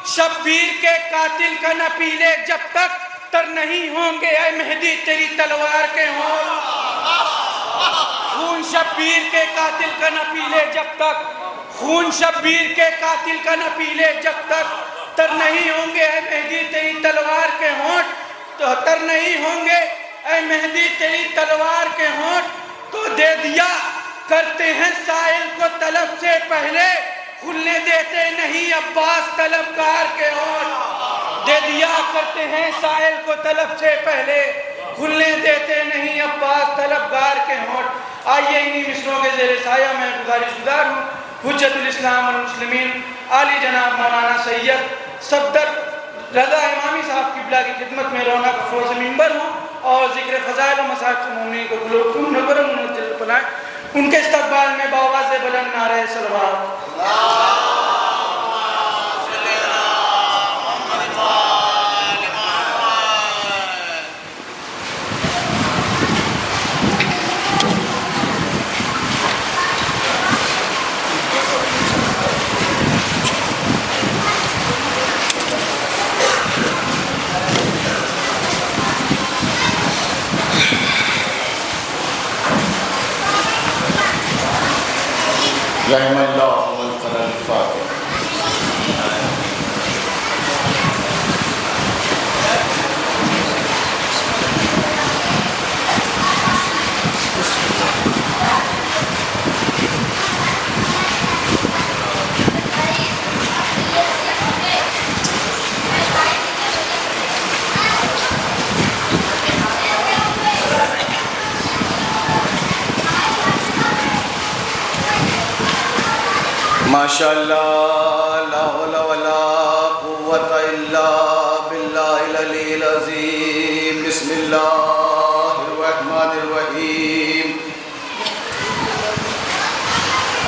شبیر کے قاتل کا نہ پیلے جب تک تر نہیں ہوں گے اے مہدی تیری تلوار کے ہونٹ۔ خون شبیر کے قاتل کا نہ پیلے جب تک، خون شبیر کے قاتل کا نہ پیلے جب تک تر نہیں ہوں گے اے مہدی تیری تلوار کے ہونٹ، تو تر نہیں ہوں گے اے مہدی تیری تلوار کے ہونٹ۔ تو دے دیا کرتے ہیں سائل کو طلب سے پہلے، کھلنے دیتے نہیں عباس طلبگار کے ہونٹ۔ دے دیا کرتے ہیں سائل کو طلب سے پہلے، کھلنے دیتے نہیں عباس طلبگار کے ہونٹ۔ آئیے انہی مصروں کے زیر سایہ میں گزارش گزار ہوں حجت الاسلام والمسلمین عالی جناب مولانا سید صفدر رضا امامی صاحب قبلہ کی خدمت میں رونق افروز منبر ہوں، اور ذکر فضائل و مصائب المومنین کو نبرم منزل بنائیں۔ ان کے استقبال میں باواز بلند نعرہ صلوات۔ رحم اللہ والقرآن الفاتح۔ ماشاءاللہ لا حول ولا قوة الا باللہ العلی العظیم۔ بسم اللہ الرحمن الرحیم۔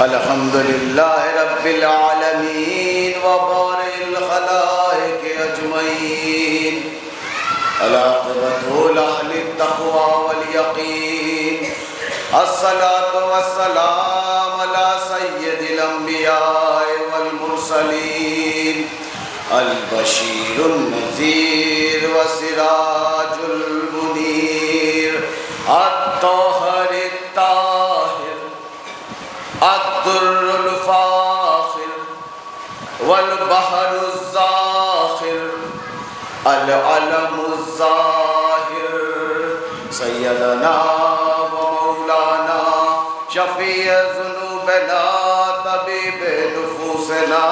الحمدللہ رب العالمین وبارئ الخلائق اجمعین، العاقبۃ لأہل التقوی والیقین، الصلاۃ والسلام علی سید الانبیاء والمرسلین، البشیر النذیر وسراج المنیر، الطاہر الطاہر، الدر الفاخر، والبحر الزاخر، العلم الظاہر، سیدنا ومولانا شفیع ذنوبنا، طبیب نفوسنا،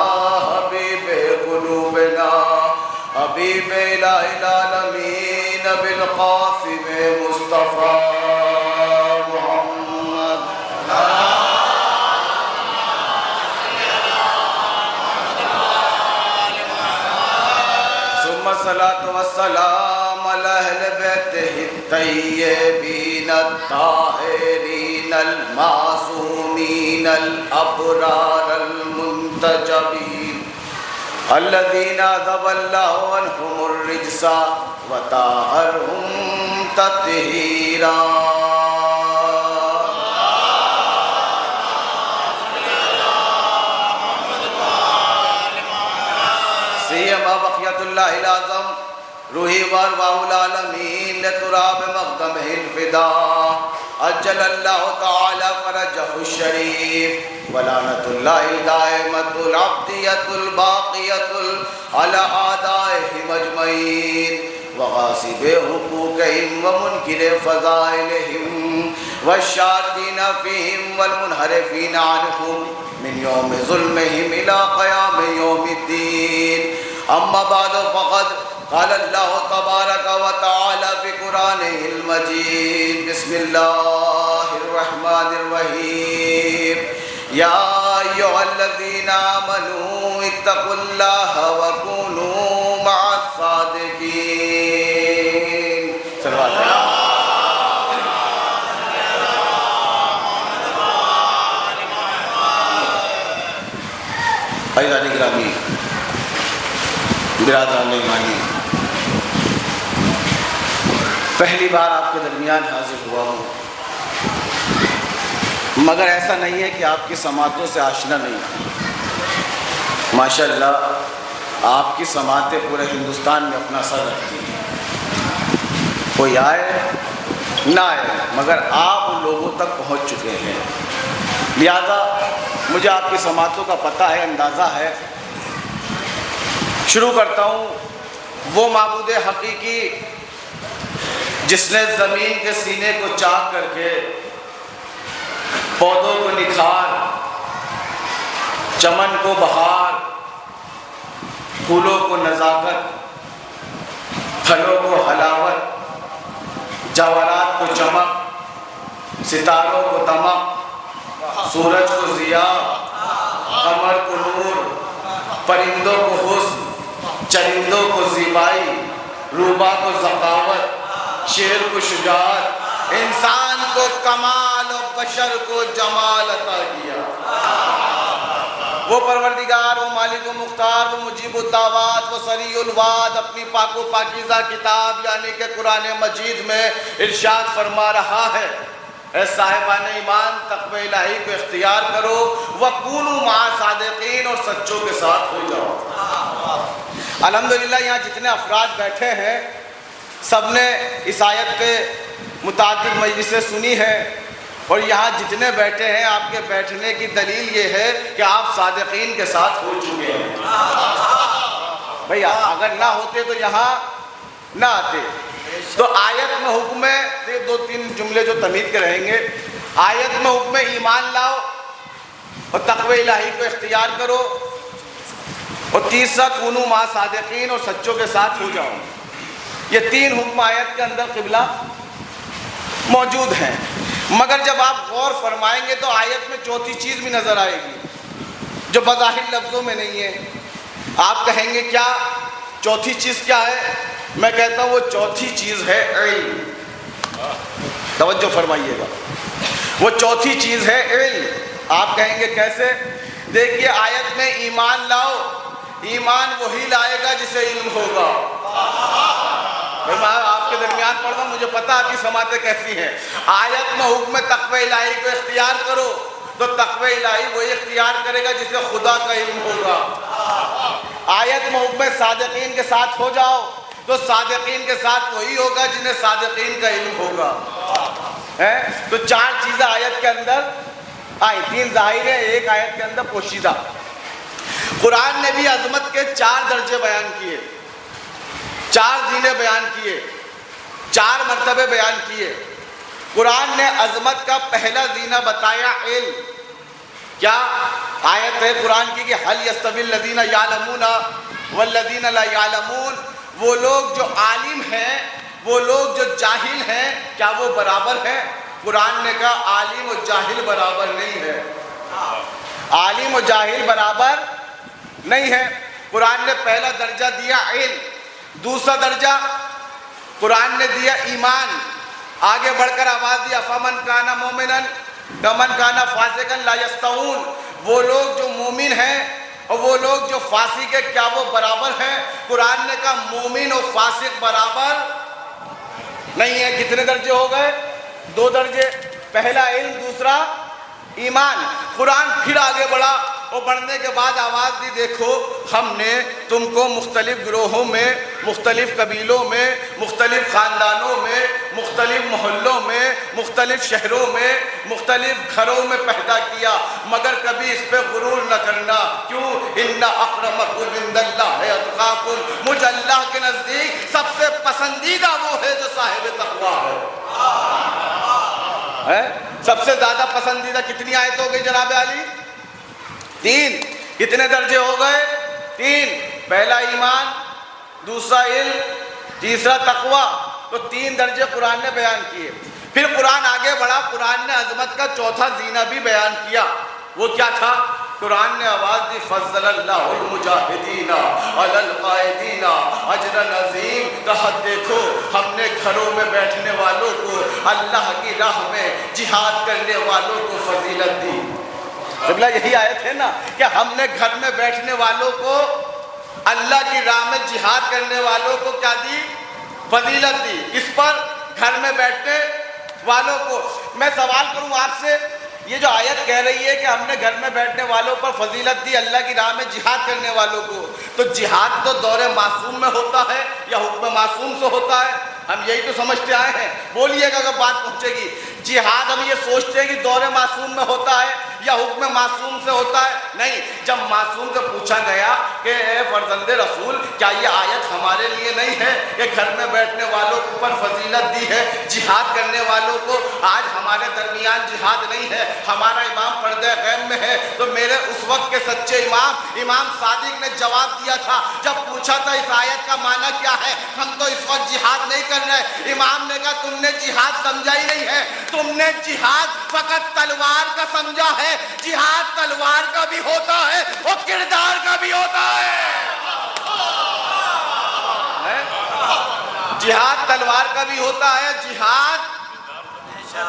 حبیب قلوبنا، حبیب الہ العالمین بالقاسم مصطفیٰ محمد۔ ثم الصلاة والسلام علی اہل بیتہ الطیبین الطاہرین المعصومین الابرار المنتجبین، الذین اذھب اللہ عنہم الرجس وطہرہم تطہیرا۔ سیما بقیت اللہ العظم روحی وارواح العالمین لتراب مقدمہ الفدا، اجل اللہ تعالی فرجہ الشریف، ولعنت اللہ الدائمۃ العبدیۃ الباقیۃ علی اعدائہم اجمعین، وغاصب حقوقہم ومنکر فضائلہم، والشاطین فیہم والمنحرفین عنہم من یوم ظلمہم الی قیام یوم الدین۔ اما بعد فقد قال اللہ تبارک و تعالی فی قرآنہ المجید، بسم اللہ الرحمن الرحیم، یا ایھا الذین آمنوا اتقوا اللہ وکونوا مع الصادقین۔ صلوات اللہ۔ عزیزان گرامی، برادران ایمانی، پہلی بار آپ کے درمیان حاضر ہوا ہوں، مگر ایسا نہیں ہے کہ آپ کی سماعتوں سے آشنا نہیں۔ ماشاءاللہ آپ کی سماعتیں پورے ہندوستان میں اپنا اثر رکھتی ہیں، کوئی آئے نہ آئے مگر آپ لوگوں تک پہنچ چکے ہیں، لہذا مجھے آپ کی سماعتوں کا پتہ ہے، اندازہ ہے۔ شروع کرتا ہوں وہ معبود حقیقی جس نے زمین کے سینے کو چاک کر کے پودوں کو نکھار، چمن کو بہار، پھولوں کو نزاکت، پھلوں کو حلاوت، جواہرات کو چمک، ستاروں کو دمک، سورج کو ضیاء، قمر کو نور، پرندوں کو حسن، چرندوں کو زیبائی، روبا کو ذکاوت، شیر کو شجاعت، انسان کو کمال اور بشر کو جمال عطا کیا۔ وہ پروردگار، وہ مالک و مختار، وہ مجیب الدعوات، وہ سریع الوعد اپنی پاک و پاکیزہ کتاب یعنی کہ قرآن مجید میں ارشاد فرما رہا ہے، اے صاحبان ایمان تقوی الہی کو اختیار کرو، وَكُونُوا مَعَ صَادِقِينَ اور سچوں کے ساتھ ہو جاؤ۔ الحمدللہ یہاں جتنے افراد بیٹھے ہیں سب نے اس آیت پہ متعدد مجلسیں سنی ہیں، اور یہاں جتنے بیٹھے ہیں آپ کے بیٹھنے کی دلیل یہ ہے کہ آپ صادقین کے ساتھ ہو چکے ہیں۔ بھئی اگر نہ ہوتے تو یہاں نہ آتے۔ تو آیت میں حکم ہے، دو تین جملے جو تمہید کے رہیں گے، آیت میں حکم ایمان لاؤ اور تقوی الہی کو اختیار کرو، اور تیسرا کونوا مع صادقین اور سچوں کے ساتھ ہو جاؤ۔ یہ تین حکم آیت کے اندر قبلہ موجود ہیں، مگر جب آپ غور فرمائیں گے تو آیت میں چوتھی چیز بھی نظر آئے گی جو بظاہر لفظوں میں نہیں ہے۔ آپ کہیں گے کیا چوتھی چیز کیا ہے؟ میں کہتا ہوں وہ چوتھی چیز ہے علم۔ توجہ فرمائیے گا، وہ چوتھی چیز ہے علم۔ آپ کہیں گے کیسے؟ دیکھیے آیت میں ایمان لاؤ، ایمان وہی لائے گا جسے علم ہوگا۔ میں آپ کے درمیان پڑھ رہا ہوں، مجھے پتہ آپ کی سماعتیں کیسی ہیں۔ آیت میں حکم تقوی الہی کو اختیار کرو تو تقوی الہی وہی اختیار کرے گا جسے خدا کا علم ہوگا۔ آیت میں حکم صادقین کے ساتھ ہو جاؤ تو صادقین کے ساتھ وہی ہوگا جنہیں صادقین کا علم ہوگا۔ تو چار چیزیں آیت کے اندر آئی، تین ظاہر ہے، ایک آیت کے اندر پوشیدہ۔ قرآن نے بھی عظمت کے چار درجے بیان کیے، چار زینے بیان کیے، چار مرتبے بیان کیے۔ قرآن نے عظمت کا پہلا زینہ بتایا علم۔ کیا آیت ہے قرآن کی کہ هل يستوي الذين يعلمون والذين لا يعلمون، وہ لوگ جو عالم ہیں وہ لوگ جو جاہل ہیں کیا وہ برابر ہیں؟ قرآن نے کہا عالم و جاہل برابر نہیں ہے، عالم و جاہل برابر نہیں ہے۔ قرآن نے پہلا درجہ دیا علم، دوسرا درجہ قرآن نے دیا ایمان، آگے بڑھ کر آواز دی افمن کان مومنا کمن کان فاسقا لا یستوون، وہ لوگ جو مومن ہیں اور وہ لوگ جو فاسق ہیں کیا وہ برابر ہیں؟ قرآن نے کہا مومن اور فاسق برابر نہیں ہے۔ کتنے درجے ہو گئے؟ دو درجے، پہلا علم دوسرا ایمان۔ قرآن پھر آگے بڑھا اور بڑھنے کے بعد آواز دی دیکھو ہم نے تم کو مختلف گروہوں میں، مختلف قبیلوں میں، مختلف خاندانوں میں، مختلف محلوں میں، مختلف شہروں میں، مختلف گھروں میں پیدا کیا، مگر کبھی اس پہ غرور نہ کرنا۔ کیوں؟ ان اکرمکم عند اللہ اتقاکم، مجھ اللہ کے نزدیک سب سے پسندیدہ وہ ہے جو صاحب تقویٰ ہے۔ سب سے زیادہ پسندیدہ کتنی آیت ہو گئی جناب علی؟ تین۔ کتنے درجے ہو گئے؟ تین۔ پہلا ایمان، دوسرا علم، تیسرا تقویٰ۔ تو تین درجے قرآن نے بیان کیے۔ پھر قرآن آگے بڑھا، قرآن نے عظمت کا چوتھا زینہ بھی بیان کیا۔ وہ کیا تھا؟ قرآن نے آواز دی فضل اللہ المجاہدین علی القائدین اجرا عظیم، کہا دیکھو ہم نے گھروں میں بیٹھنے والوں کو، اللہ کی راہ میں جہاد کرنے والوں کو فضیلت دی۔ قبلہ یہی آیت ہے نا کہ ہم نے گھر میں بیٹھنے والوں کو، اللہ کی راہ میں جہاد کرنے والوں کو کیا دی؟ فضیلت دی۔ کس پر؟ گھر میں بیٹھنے والوں کو۔ میں سوال کروں آپ سے یہ جو آیت کہہ رہی ہے کہ ہم نے گھر میں بیٹھنے والوں پر فضیلت دی اللہ کی راہ میں جہاد کرنے والوں کو، تو جہاد تو دور معصوم میں ہوتا ہے یا حکم معصوم سے ہوتا ہے؟ ہم یہی تو سمجھتے آئے ہیں، بولیے گا اگر بات پہنچے گی۔ جہاد ہم یہ سوچتے ہیں کہ دور معصوم میں ہوتا ہے یا حکم معصوم سے ہوتا ہے؟ نہیں، جب معصوم سے پوچھا گیا کہ اے فرزند رسول کیا یہ آیت ہمارے لیے نہیں ہے کہ گھر میں بیٹھنے والوں پر فضیلت دی ہے، جہاد کرنے والوں کو؟ آج ہمارے درمیان جہاد نہیں ہے، ہمارا امام پردہ غیب میں ہے، تو میرے اس وقت کے سچے امام صادق نے جواب دیا تھا جب پوچھا تھا اس آیت کا معنی کیا ہے، ہم تو اس وقت جہاد نہیں کر رہے۔ امام نے کہا تم نے جہاد سمجھا ہی نہیں ہے، تم نے جہاد فقط تلوار کا سمجھا ہے۔ جہاد تلوار کا بھی ہوتا ہے اور کردار کا بھی ہوتا ہے۔ جہاد تلوار کا بھی ہوتا ہے، جہاد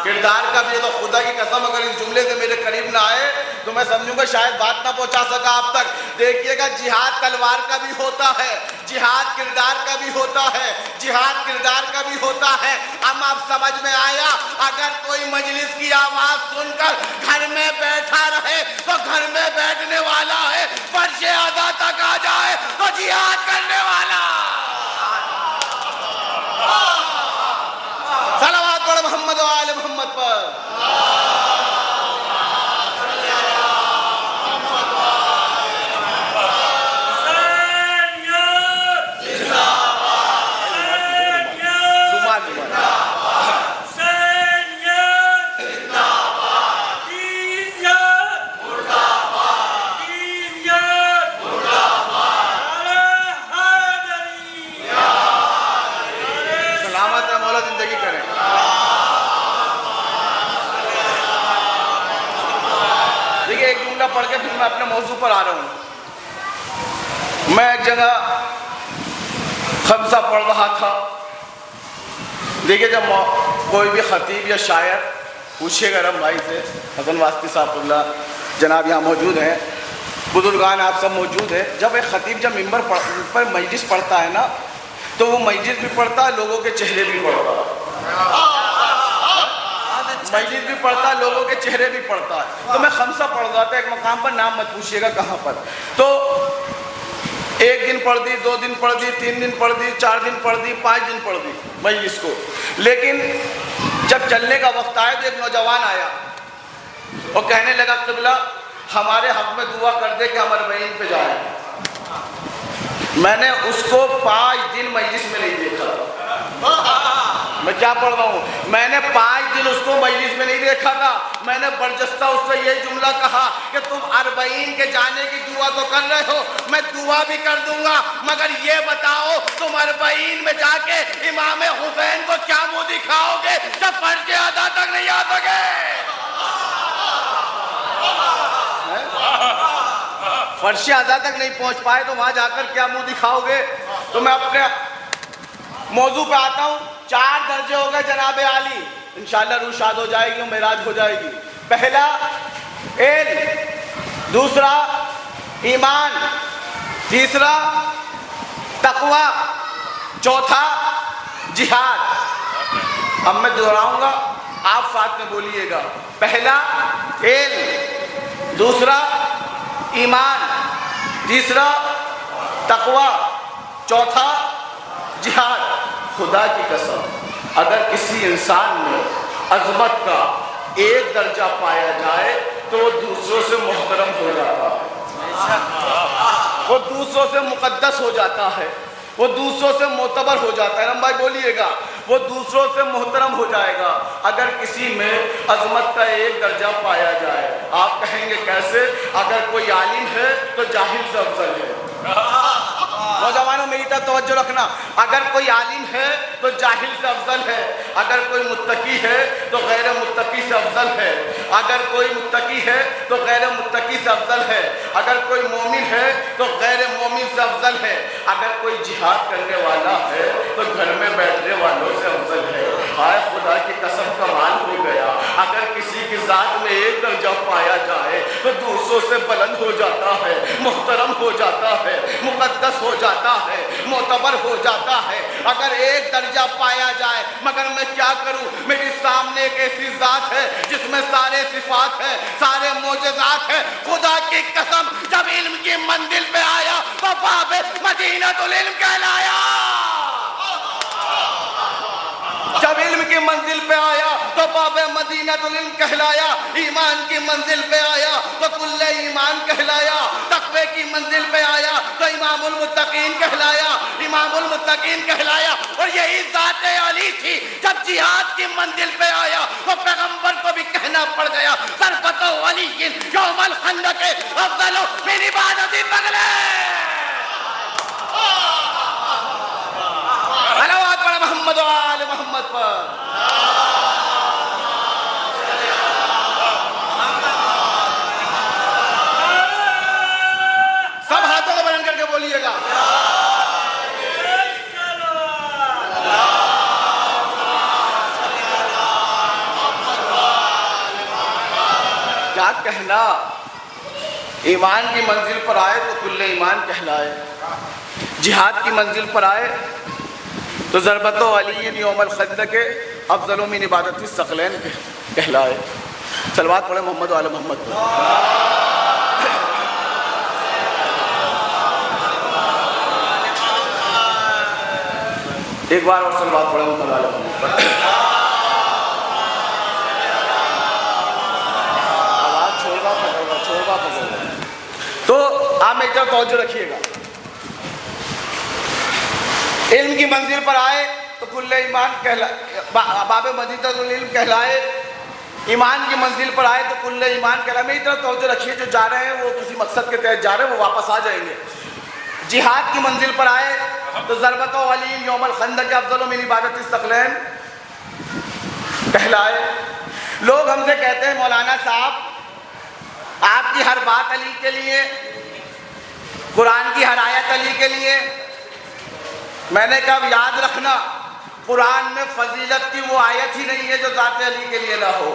کردار کا بھی ہے۔ تو خدا کی قسم اگر اس جملے سے میرے قریب نہ آئے تو میں سمجھوں گا شاید بات نہ پہنچا سکا آپ تک۔ دیکھیے گا جہاد تلوار کا بھی ہوتا ہے، جہاد کردار کا بھی ہوتا ہے، جہاد کردار کا بھی ہوتا ہے۔ اب آپ سمجھ میں آیا؟ اگر کوئی مجلس کی آواز سن کر گھر میں بیٹھا رہے تو گھر میں بیٹھنے والا ہے، فرش اعضاء تک آ جائے تو جہاد کرنے والا۔ صلوات پڑھ محمد و آل محمد پر۔ سلامت ہے مولا، زندگی کریں۔ دیکھیے ایک جملہ پڑھ کے پھر میں اپنے موضوع پر آ رہا ہوں۔ میں ایک جگہ خمسہ پڑھ رہا تھا۔ دیکھیے جب کوئی بھی خطیب یا شاعر پوچھے گا رم بھائی سے، حسن واسطی صاحب اللہ جناب یہاں موجود ہیں، بزرگان آپ سب موجود ہیں، جب ایک خطیب جب ممبر پر مجلس پڑھتا ہے نا تو وہ مجلس بھی پڑھتا ہے، لوگوں کے چہرے بھی پڑھتا ہے، مجلس بھی پڑھتا ہے، لوگوں کے چہرے بھی پڑھتا ہے۔ تو میں خمسہ پڑھ رہا تھا ایک مقام پر، نام مت پوچھیے گا کہاں پر۔ تو ایک دن پڑھ دی، 2 دن پڑھ دی، 3 دن پڑھ دی، 4 دن پڑھ دی، 5 دن پڑھ دی مجلس کو۔ لیکن جب چلنے کا وقت آیا تو ایک نوجوان آیا اور کہنے لگا قبلہ ہمارے حق میں دعا کر دے کہ ہم اربعین پہ جائیں۔ میں نے اس کو 5 دن مجلس میں نہیں دیکھا۔ میں کیا پڑھ رہا ہوں؟ میں نے 5 دن اس کو مجلس میں نہیں دیکھا تھا۔ میں نے برجستہ اس سے یہی جملہ کہا کہ تم اربعین کے جانے کی دعا تو کر رہے ہو، میں دعا بھی کر دوں گا، مگر یہ بتاؤ تم اربعین میں جا کے امام حسین کو کیا منہ دکھاؤ گے جب فرش اعضاء تک نہیں آ سکے؟ فرش اعضاء تک نہیں پہنچ پائے تو وہاں جا کر کیا منہ دکھاؤ گے؟ تو میں اپنے موضوع پہ آتا ہوں۔ 4 درجے ہو گئے جناب عالی، انشاءاللہ روح شاد ہو جائے گی اور معراج ہو جائے گی۔ پہلا علم، دوسرا ایمان، تیسرا تقوی، چوتھا جہاد۔ اب میں دہراؤں گا، آپ ساتھ میں بولیے گا۔ پہلا علم، دوسرا ایمان، تیسرا تقوی، چوتھا جہاد۔ خدا کی قسم اگر کسی انسان میں عظمت کا ایک درجہ پایا جائے تو وہ دوسروں سے محترم ہو جاتا ہے، وہ دوسروں سے مقدس ہو جاتا ہے، وہ دوسروں سے معتبر ہو جاتا ہے۔ رم بھائی بولیے گا، وہ دوسروں سے محترم ہو جائے گا اگر کسی میں عظمت کا ایک درجہ پایا جائے۔ آپ کہیں گے کیسے؟ اگر کوئی عالم ہے تو جاہل سے افضل ہے۔ نوجوانوں میری طرف توجہ رکھنا، اگر کوئی عالم ہے تو جاہل سے افضل ہے، اگر کوئی متقی ہے تو غیر متقی سے افضل ہے، اگر کوئی متقی ہے تو غیر متقی سے افضل ہے، اگر کوئی مومن ہے تو غیر مومن سے افضل ہے، اگر کوئی جہاد کرنے والا ہے تو گھر میں بیٹھنے والوں سے افضل ہے۔ ہائے خدا کی قسم کمال ہو گیا۔ اگر کسی کی ذات میں ایک درجہ پایا جائے تو دوسروں سے بلند ہو جاتا ہے، محترم ہو جاتا ہے، مقدس ہو جاتا ہے، معتبر ہو جاتا ہے۔ اگر ایک درجہ پایا جائے، مگر میں کیا کروں، میری سامنے ایک ایسی ذات ہے جس میں سارے صفات ہیں، سارے معجزات ہیں۔ خدا کی قسم جب علم کی منزل پہ آیا تو باب مدینۃ العلم کہلایا۔ جب علم کی منزل پہ آیا تو باب مدینۃ العلم کہلایا، ایمان کی منزل پہ آیا تو کل ایمان کہلایا، تقوی کی منزل پہ آیا تو امام المتقین کہلایا، امام المتقین کہلایا۔ اور یہی ذات علی تھی، جب جہاد کی منزل پہ آیا تو پیغمبر کو بھی کہنا پڑ گیا ضربۃ علی یوم الخندق افضل من عبادت بغلہ۔ صلوات پڑھ محمد و آل محمد پر۔ سب ہاتھوں کو بلند کر کے بولیے گا۔ کیا کہنا، ایمان کی منزل پر آئے تو کل ایمان کہلائے، جہاد کی منزل پر آئے تو ضربۃ علی یوم الخندق افضل من عبادت الثقلین کہلائے۔ صلوات پڑھے محمد و آل محمد پر۔ ایک بار اور صلوات پڑھے محمد و آل محمد پر۔ آواز چھوڑنا پڑے گا۔ تو آپ میری طرف توجہ رکھیے گا۔ علم کی منزل پر آئے تو کل ایمان کہلائے، باب مدینۃ العلم کہلائے۔ ایمان کی منزل پر آئے تو کل ایمان کہلائے۔ میری طرف توجہ رکھیے، جو جا رہے ہیں وہ کسی مقصد کے تحت جا رہے ہیں، وہ واپس آ جائیں گے۔ جہاد کی منزل پر آئے تو ضربۃ علی یوم الخندق افضل من عبادت الثقلین کہلائے۔ لوگ ہم سے کہتے ہیں مولانا صاحب آپ کی ہر بات علی کے لیے، قرآن کی ہر آیت علی کے لیے۔ میں نے کہا یاد رکھنا، قرآن میں فضیلت کی وہ آیت ہی نہیں ہے جو ذات علی کے لیے نہ ہو۔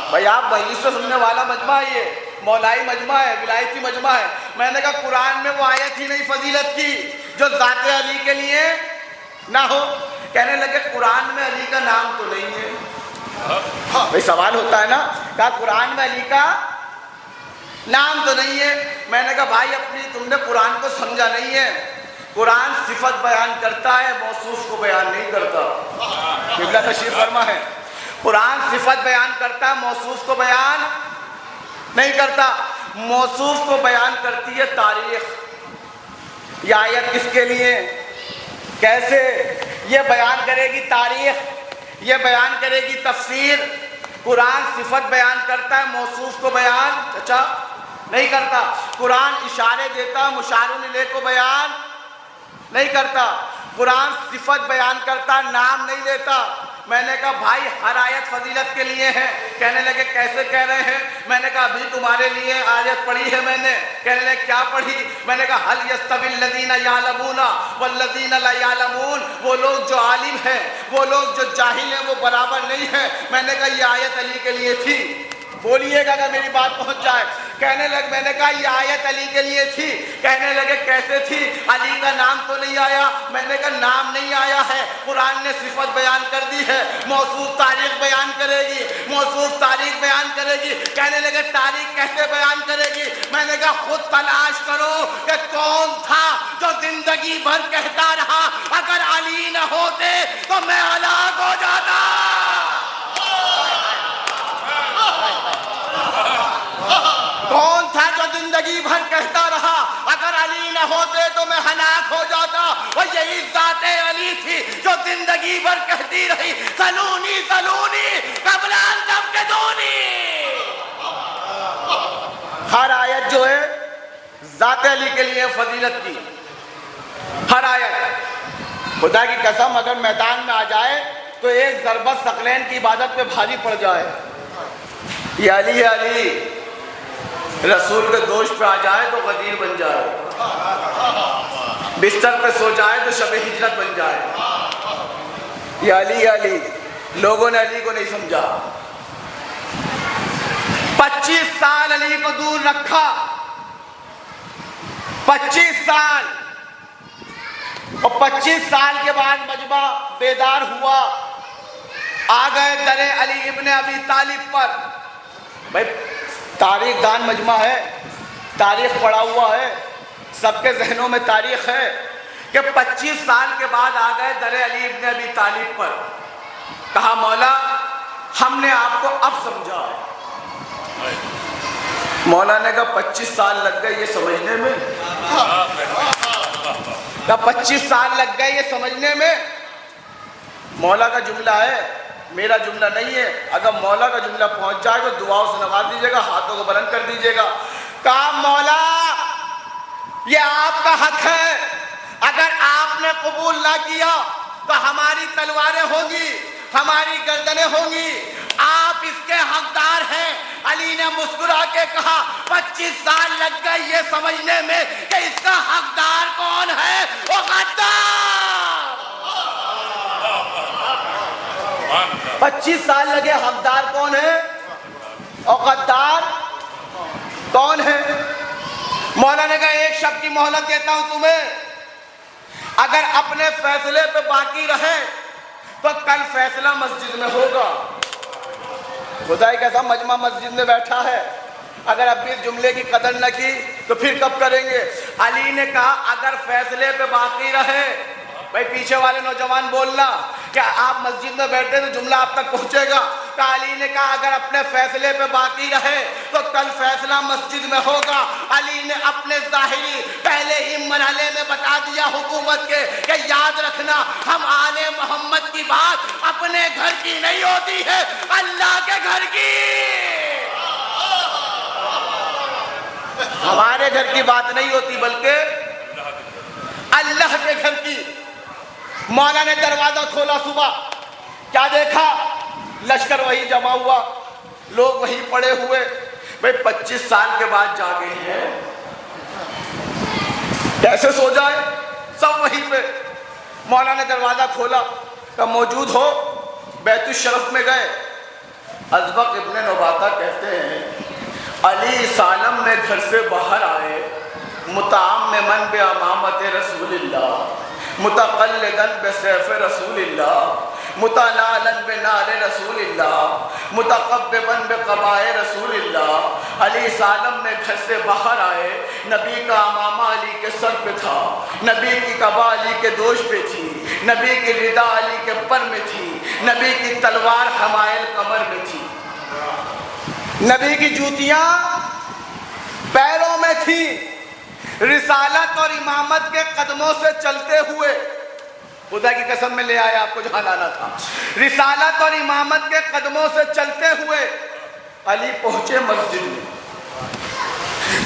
بھائی آپ مجلس سے سننے والا مجمع ہے، یہ مولائی مجمع ہے، ولایتی مجمع ہے۔ میں نے کہا قرآن میں وہ آیت ہی نہیں فضیلت کی جو ذات علی کے لیے نہ ہو۔ کہنے لگے قرآن میں علی کا نام تو نہیں ہے۔ بھائی سوال ہوتا ہے نا، کہا قرآن میں علی کا نام تو نہیں ہے۔ میں نے کہا بھائی اپنی تم نے قرآن کو سمجھا نہیں ہے۔ قرآن صفت بیان کرتا ہے، موصوف کو بیان نہیں کرتا۔ قبلہ تشریف فرما ہے۔ قرآن صفت بیان کرتا ہے، موصوف کو بیان نہیں کرتا۔ موصوف کو بیان کرتی ہے تاریخ۔ یہ آیت کس کے لیے، کیسے، یہ بیان کرے گی تاریخ، یہ بیان کرے گی تفسیر۔ قرآن صفت بیان کرتا ہے، موصوف کو بیان نہیں کرتا۔ قرآن اشارے دیتا، مشار الیہ کو بیان نہیں کرتا۔ قرآن صفت بیان کرتا، نام نہیں لیتا۔ میں نے کہا بھائی ہر آیت فضیلت کے لیے ہے۔ کہنے لگے کیسے کہہ رہے ہیں؟ میں نے کہا ابھی تمہارے لیے آیت پڑھی ہے میں نے۔ کہنے لگے کیا پڑھی؟ میں نے کہا هل يستوي الذين يعلمون والذين لا يعلمون، وہ لوگ جو عالم ہیں، وہ لوگ جو جاہل ہیں، وہ برابر نہیں ہیں۔ میں نے کہا یہ آیت علی کے لیے تھی۔ بولیے گا اگر میری بات پہنچ جائے۔ کہنے لگے، میں نے کہا یہ آیت علی کے لیے تھی۔ کہنے لگے کیسے تھی؟ علی کا نام تو نہیں آیا۔ میں نے کہا نام نہیں آیا ہے، قرآن نے صفت بیان کر دی ہے، موصوف تاریخ بیان کرے گی، موصوف تاریخ بیان کرے گی۔ کہنے لگے تاریخ کیسے بیان کرے گی؟ میں نے کہا خود تلاش کرو کہ کون تھا جو زندگی بھر کہتا رہا اگر علی نہ ہوتے تو میں ہلاک ہو جاتا۔ کون تھا جو زندگی بھر کہتا رہا اگر علی نہ ہوتے تو میں ہلاک ہو جاتا؟ اور یہی ذات علی تھی جو زندگی بھر کہتی رہی سلونی سلونی قبل ان تفقدونی۔ ہر آیت جو ہے ذات علی کے لیے فضیلت کی، ہر آیت۔ خدا کی قسم اگر میدان میں آ جائے تو ایک ضربت ثقلین کی عبادت پہ بھاری پڑ جائے، یہ علی ہے علی، رسول کے دوش پہ آ جائے تو غدیر بن جائے، بستر پہ سو جائے تو شب ہجرت بن جائے۔ یہ علی علی، لوگوں نے علی کو نہیں سمجھا، 25 سال علی کو دور رکھا، 25 سال، اور 25 سال کے بعد مجمع بیدار ہوا، آ گئے در علی ابن ابی طالب پر۔ بھائی تاریخ دان مجمع ہے، تاریخ پڑھا ہوا ہے، سب کے ذہنوں میں تاریخ ہے کہ 25 سال کے بعد آ گئے در علی ابن ابی طالب پر، کہا مولا ہم نے آپ کو اب سمجھا ہے۔ مولا نے کہا 25 سال لگ گئے یہ سمجھنے میں، کہا 25 سال لگ گئے یہ سمجھنے میں۔ مولا کا جملہ ہے، میرا جملہ نہیں ہے، اگر مولا کا جملہ پہنچ جائے تو دعاؤں سے نواز دیجیے گا، ہاتھوں کو بلند کر دیجیے گا۔ کہا مولا یہ آپ کا حق ہے، اگر آپ نے قبول نہ کیا تو ہماری تلواریں ہوں گی، ہماری گردنیں ہوں گی، آپ اس کے حقدار ہیں۔ علی نے مسکرا کے کہا 25 سال لگ گئے یہ سمجھنے میں کہ اس کا حقدار کون ہے، وہ غدار۔ 25 سال لگے، حقدار کون ہے اور غدار کون ہے؟ مولا نے کہا ایک شب کی مہلت دیتا ہوں تمہیں، اگر اپنے فیصلے پہ باقی رہے تو کل فیصلہ مسجد میں ہوگا۔ خدا ہی کیسا مجمع مسجد میں بیٹھا ہے، اگر اب بھی اس جملے کی قدر نہ کی تو پھر کب کریں گے؟ علی نے کہا اگر فیصلے پہ باقی رہے، بھائی پیچھے والے نوجوان بولنا کہ آپ مسجد میں بیٹھے تو جملہ آپ تک پہنچے گا۔ کہ علی نے کہا اگر اپنے فیصلے پہ باقی رہے تو کل فیصلہ مسجد میں ہوگا۔ علی نے اپنے ظاہری پہلے ہی مرحلے میں بتا دیا حکومت کے کہ یاد رکھنا ہم آل محمد کی بات اپنے گھر کی نہیں ہوتی ہے، اللہ کے گھر کی، ہمارے گھر کی بات نہیں ہوتی بلکہ اللہ کے گھر کی۔ مولا نے دروازہ کھولا صبح، کیا دیکھا؟ لشکر وہی جمع ہوا، لوگ وہی پڑے ہوئے۔ بھئی 25 سال کے بعد جاگے ہیں، کیسے سو جائے؟ سب وہی پہ۔ مولا نے دروازہ کھولا کہ موجود ہو، بیت الشرف میں گئے۔ ازبق ابن نباتہ کہتے ہیں علی سالم میں گھر سے باہر آئے، متعمماً بامامت رسول اللہ، متقلداً بسیف رسول اللہ، متنالاً بنال رسول اللہ، متقبباً بقبائے رسول اللہ۔ علی سالم میں گھر سے باہر آئے، نبی کا امامہ علی کے سر پہ تھا، نبی کی قبا علی کے دوش پہ تھی، نبی کی ردا علی کے پر میں تھی، نبی کی تلوار حمائل کمر میں تھی، نبی کی جوتیاں پیروں میں تھی، رسالت اور امامت کے قدموں سے چلتے ہوئے، خدا کی قسم میں لے آیا آپ کو جہاں لانا تھا، رسالت اور امامت کے قدموں سے چلتے ہوئے علی پہنچے مسجد میں۔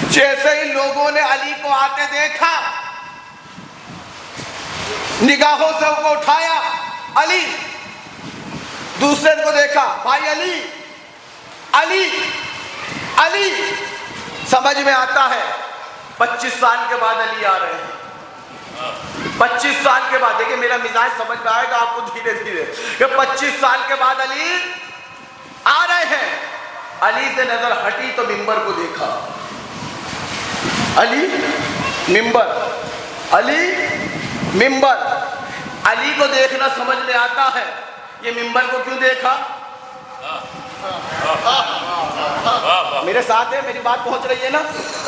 جیسے ہی لوگوں نے علی کو آتے دیکھا، نگاہوں سے ان کو اٹھایا، علی، دوسرے کو دیکھا، بھائی علی، علی، علی، سمجھ میں آتا ہے 25 سال کے بعد علی آ رہے ہیں۔ 25 سال کے بعد، دیکھیں میرا مزاج سمجھ میں آئے گا آپ کو دھیرے دھیرے، کہ 25 سال کے بعد علی آ رہے ہیں۔ علی سے نظر ہٹی تو ممبر کو دیکھا، علی ممبر، علی ممبر۔ علی کو دیکھنا سمجھ میں آتا ہے، یہ ممبر کو کیوں دیکھا؟ میرے ساتھ ہے، میری بات پہنچ رہی ہے نا؟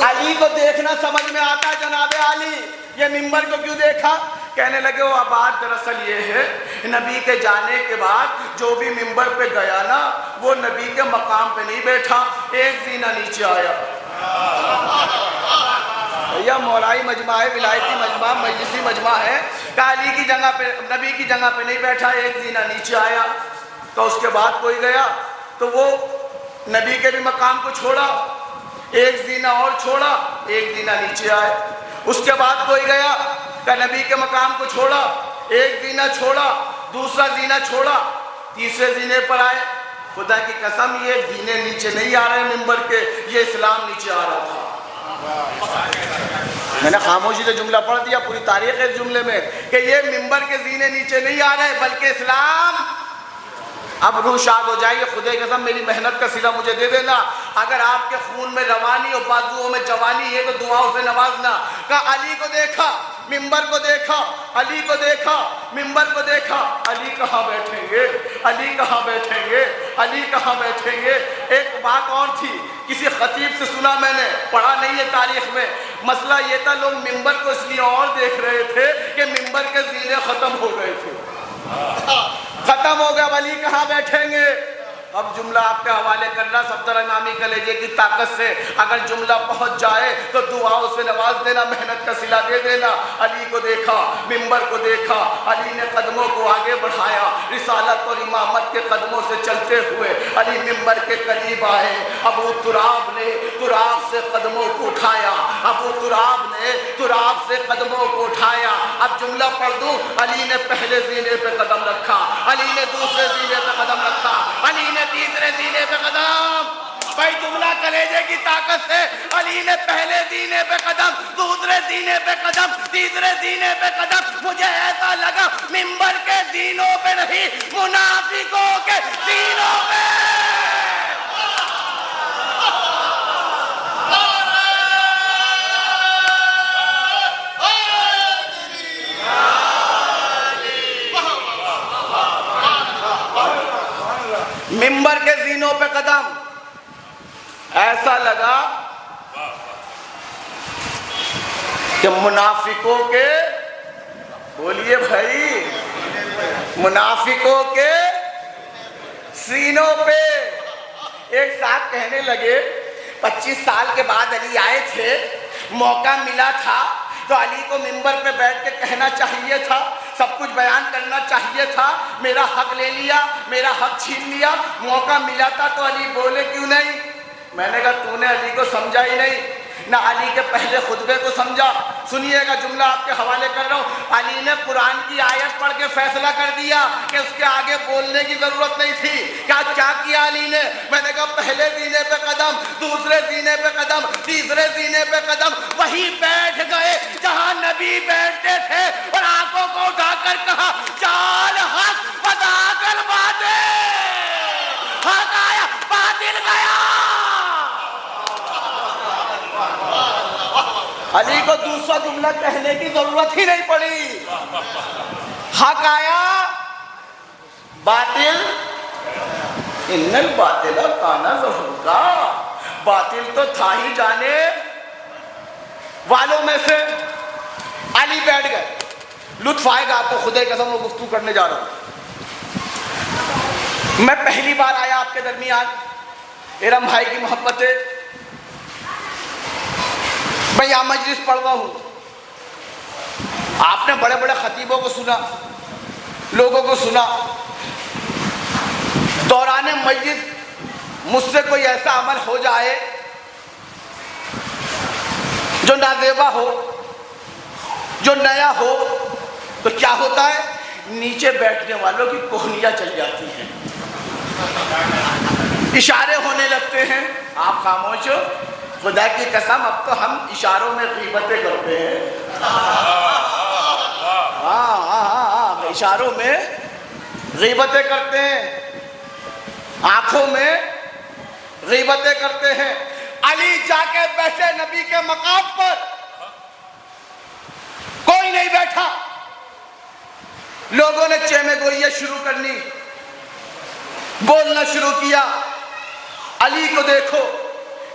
علی کو دیکھنا سمجھ میں آتا ہے جناب علی، یہ ممبر کو کیوں دیکھا؟ کہنے لگے وہ بات دراصل یہ ہے، نبی کے جانے کے بعد جو بھی ممبر پہ گیا نا، وہ نبی کے مقام پہ نہیں بیٹھا، ایک زینہ نیچے آیا۔ بھیا مولائی مجمع ہے، ولایتی مجمع، مجلسی مجمع ہے، کہ علی کی جگہ پہ، نبی کی جگہ پہ نہیں بیٹھا، ایک زینہ نیچے آیا۔ تو اس کے بعد کوئی گیا تو وہ نبی کے بھی مقام کو چھوڑا، ایک زینہ اور چھوڑا، ایک زینہ نیچے آئے۔ اس کے بعد کوئی گیا کہ نبی کے مقام کو چھوڑا، ایک زینہ چھوڑا، دوسرا زینہ چھوڑا، تیسرے زینے پر آئے۔ خدا کی قسم یہ زینے نیچے نہیں آ رہے ممبر کے، یہ اسلام نیچے آ رہا تھا۔ میں نے خاموشی سے جملہ پڑھ دیا، پوری تاریخ ہے اس جملے میں، کہ یہ ممبر کے زینے نیچے نہیں آ رہے بلکہ اسلام اب روح شاد ہو جائے گی، خدا کی قسم میری محنت کا صلہ مجھے دے دینا، اگر آپ کے خون میں روانی اور بازوؤں میں جوانی ہے تو دعاؤں سے نوازنا۔ کہا علی کو دیکھا، منبر کو دیکھا، علی کو دیکھا، منبر کو دیکھا، علی کہاں بیٹھیں گے، علی کہاں بیٹھیں گے، علی کہاں بیٹھیں گے۔ ایک بات اور تھی، کسی خطیب سے سنا میں نے، پڑھا نہیں ہے تاریخ میں، مسئلہ یہ تھا لوگ منبر کو اس لیے اور دیکھ رہے تھے کہ منبر کے زینے ختم ہو گئے تھے، ختم ہو گیا، علی کہاں بیٹھیں گے۔ اب جملہ آپ کے حوالے کرنا صفدر امامی کلیجے کی طاقت سے، اگر جملہ پہنچ جائے تو دعاؤں سے نواز دینا، محنت کا صلہ دے دینا۔ علی کو دیکھا، منبر کو دیکھا، علی نے قدموں کو آگے بڑھایا، رسالت اور امامت کے قدموں سے چلتے ہوئے علی منبر کے قریب آئے۔ ابو تراب نے تراب سے قدموں کو اٹھایا، ابو تراب نے تراب سے قدموں کو اٹھایا۔ اب جملہ پڑھ دوں، علی نے پہلے زینے پہ قدم رکھا، علی نے دوسرے زینے پہ قدم رکھا، علی نے تیسرے زینے پہ قدم۔ بھائی جملہ کلیجے کی طاقت سے، علی نے پہلے زینے پہ قدم، دوسرے زینے پہ قدم، تیسرے زینے پہ قدم۔ مجھے ایسا لگا منبر کے زینوں پہ نہیں، منافقوں کے زینوں پہ۔ منبر کے زینوں پہ قدم، ایسا لگا کہ منافقوں کے، بولیے بھائی، منافقوں کے سینوں پہ۔ ایک صاحب کہنے لگے 25 سال کے بعد علی آئے تھے، موقع ملا تھا تو علی کو منبر پہ بیٹھ کے کہنا چاہیے تھا، سب کچھ بیان کرنا چاہیے تھا، میرا حق لے لیا، میرا حق چھین لیا، موقع ملا تھا تو علی بولے کیوں نہیں؟ میں نے کہا تو نے علی کو سمجھا ہی نہیں، نہ علی کے پہلے خطبے کو سمجھا۔ سنیے گا جملہ آپ کے حوالے کر رہا ہوں، علی نے قرآن کی آیت پڑھ کے فیصلہ کر دیا کہ اس کے آگے بولنے کی ضرورت نہیں تھی۔ کیا کیا علی نے؟ میں نے کہا پہلے زینے پہ قدم، دوسرے زینے پہ قدم، تیسرے زینے پہ قدم، وہیں بیٹھ گئے جہاں نبی بیٹھتے تھے، اور آنکھوں کو اٹھا کر کہا چال حق بتا کر باطل، حق آیا باطل گیا۔ علی کو دوسرا جملہ کہنے کی ضرورت ہی نہیں پڑی، حق آیا باطل، ان الباطل کان زہوقا، باطل تو تھا ہی جانے والوں میں سے۔ علی بیٹھ گئے، لطف آئے گا آپ کو، خدا کی قسم وہ گفتگو کرنے جا رہا ہوں۔ میں پہلی بار آیا آپ کے درمیان، ارم بھائی کی محبت ہے، میں یہاں مجلس پڑھ رہا ہوں، آپ نے بڑے بڑے خطیبوں کو سنا، لوگوں کو سنا، دوران مجلس مجھ سے کوئی ایسا عمل ہو جائے جو نازیبا ہو، جو نیا ہو، تو کیا ہوتا ہے؟ نیچے بیٹھنے والوں کی کوہنیاں چل جاتی ہیں، اشارے ہونے لگتے ہیں، آپ خاموش ہو، خدا کی قسم اب تو ہم اشاروں میں غیبتیں کرتے ہیں، ہاں اشاروں میں غیبتیں کرتے ہیں، آنکھوں میں غیبتیں کرتے ہیں۔ علی جا کے بیٹھے نبی کے مقام پر، کوئی نہیں بیٹھا، لوگوں نے چیمے گوئیاں شروع کرنی، بولنا شروع کیا، علی کو دیکھو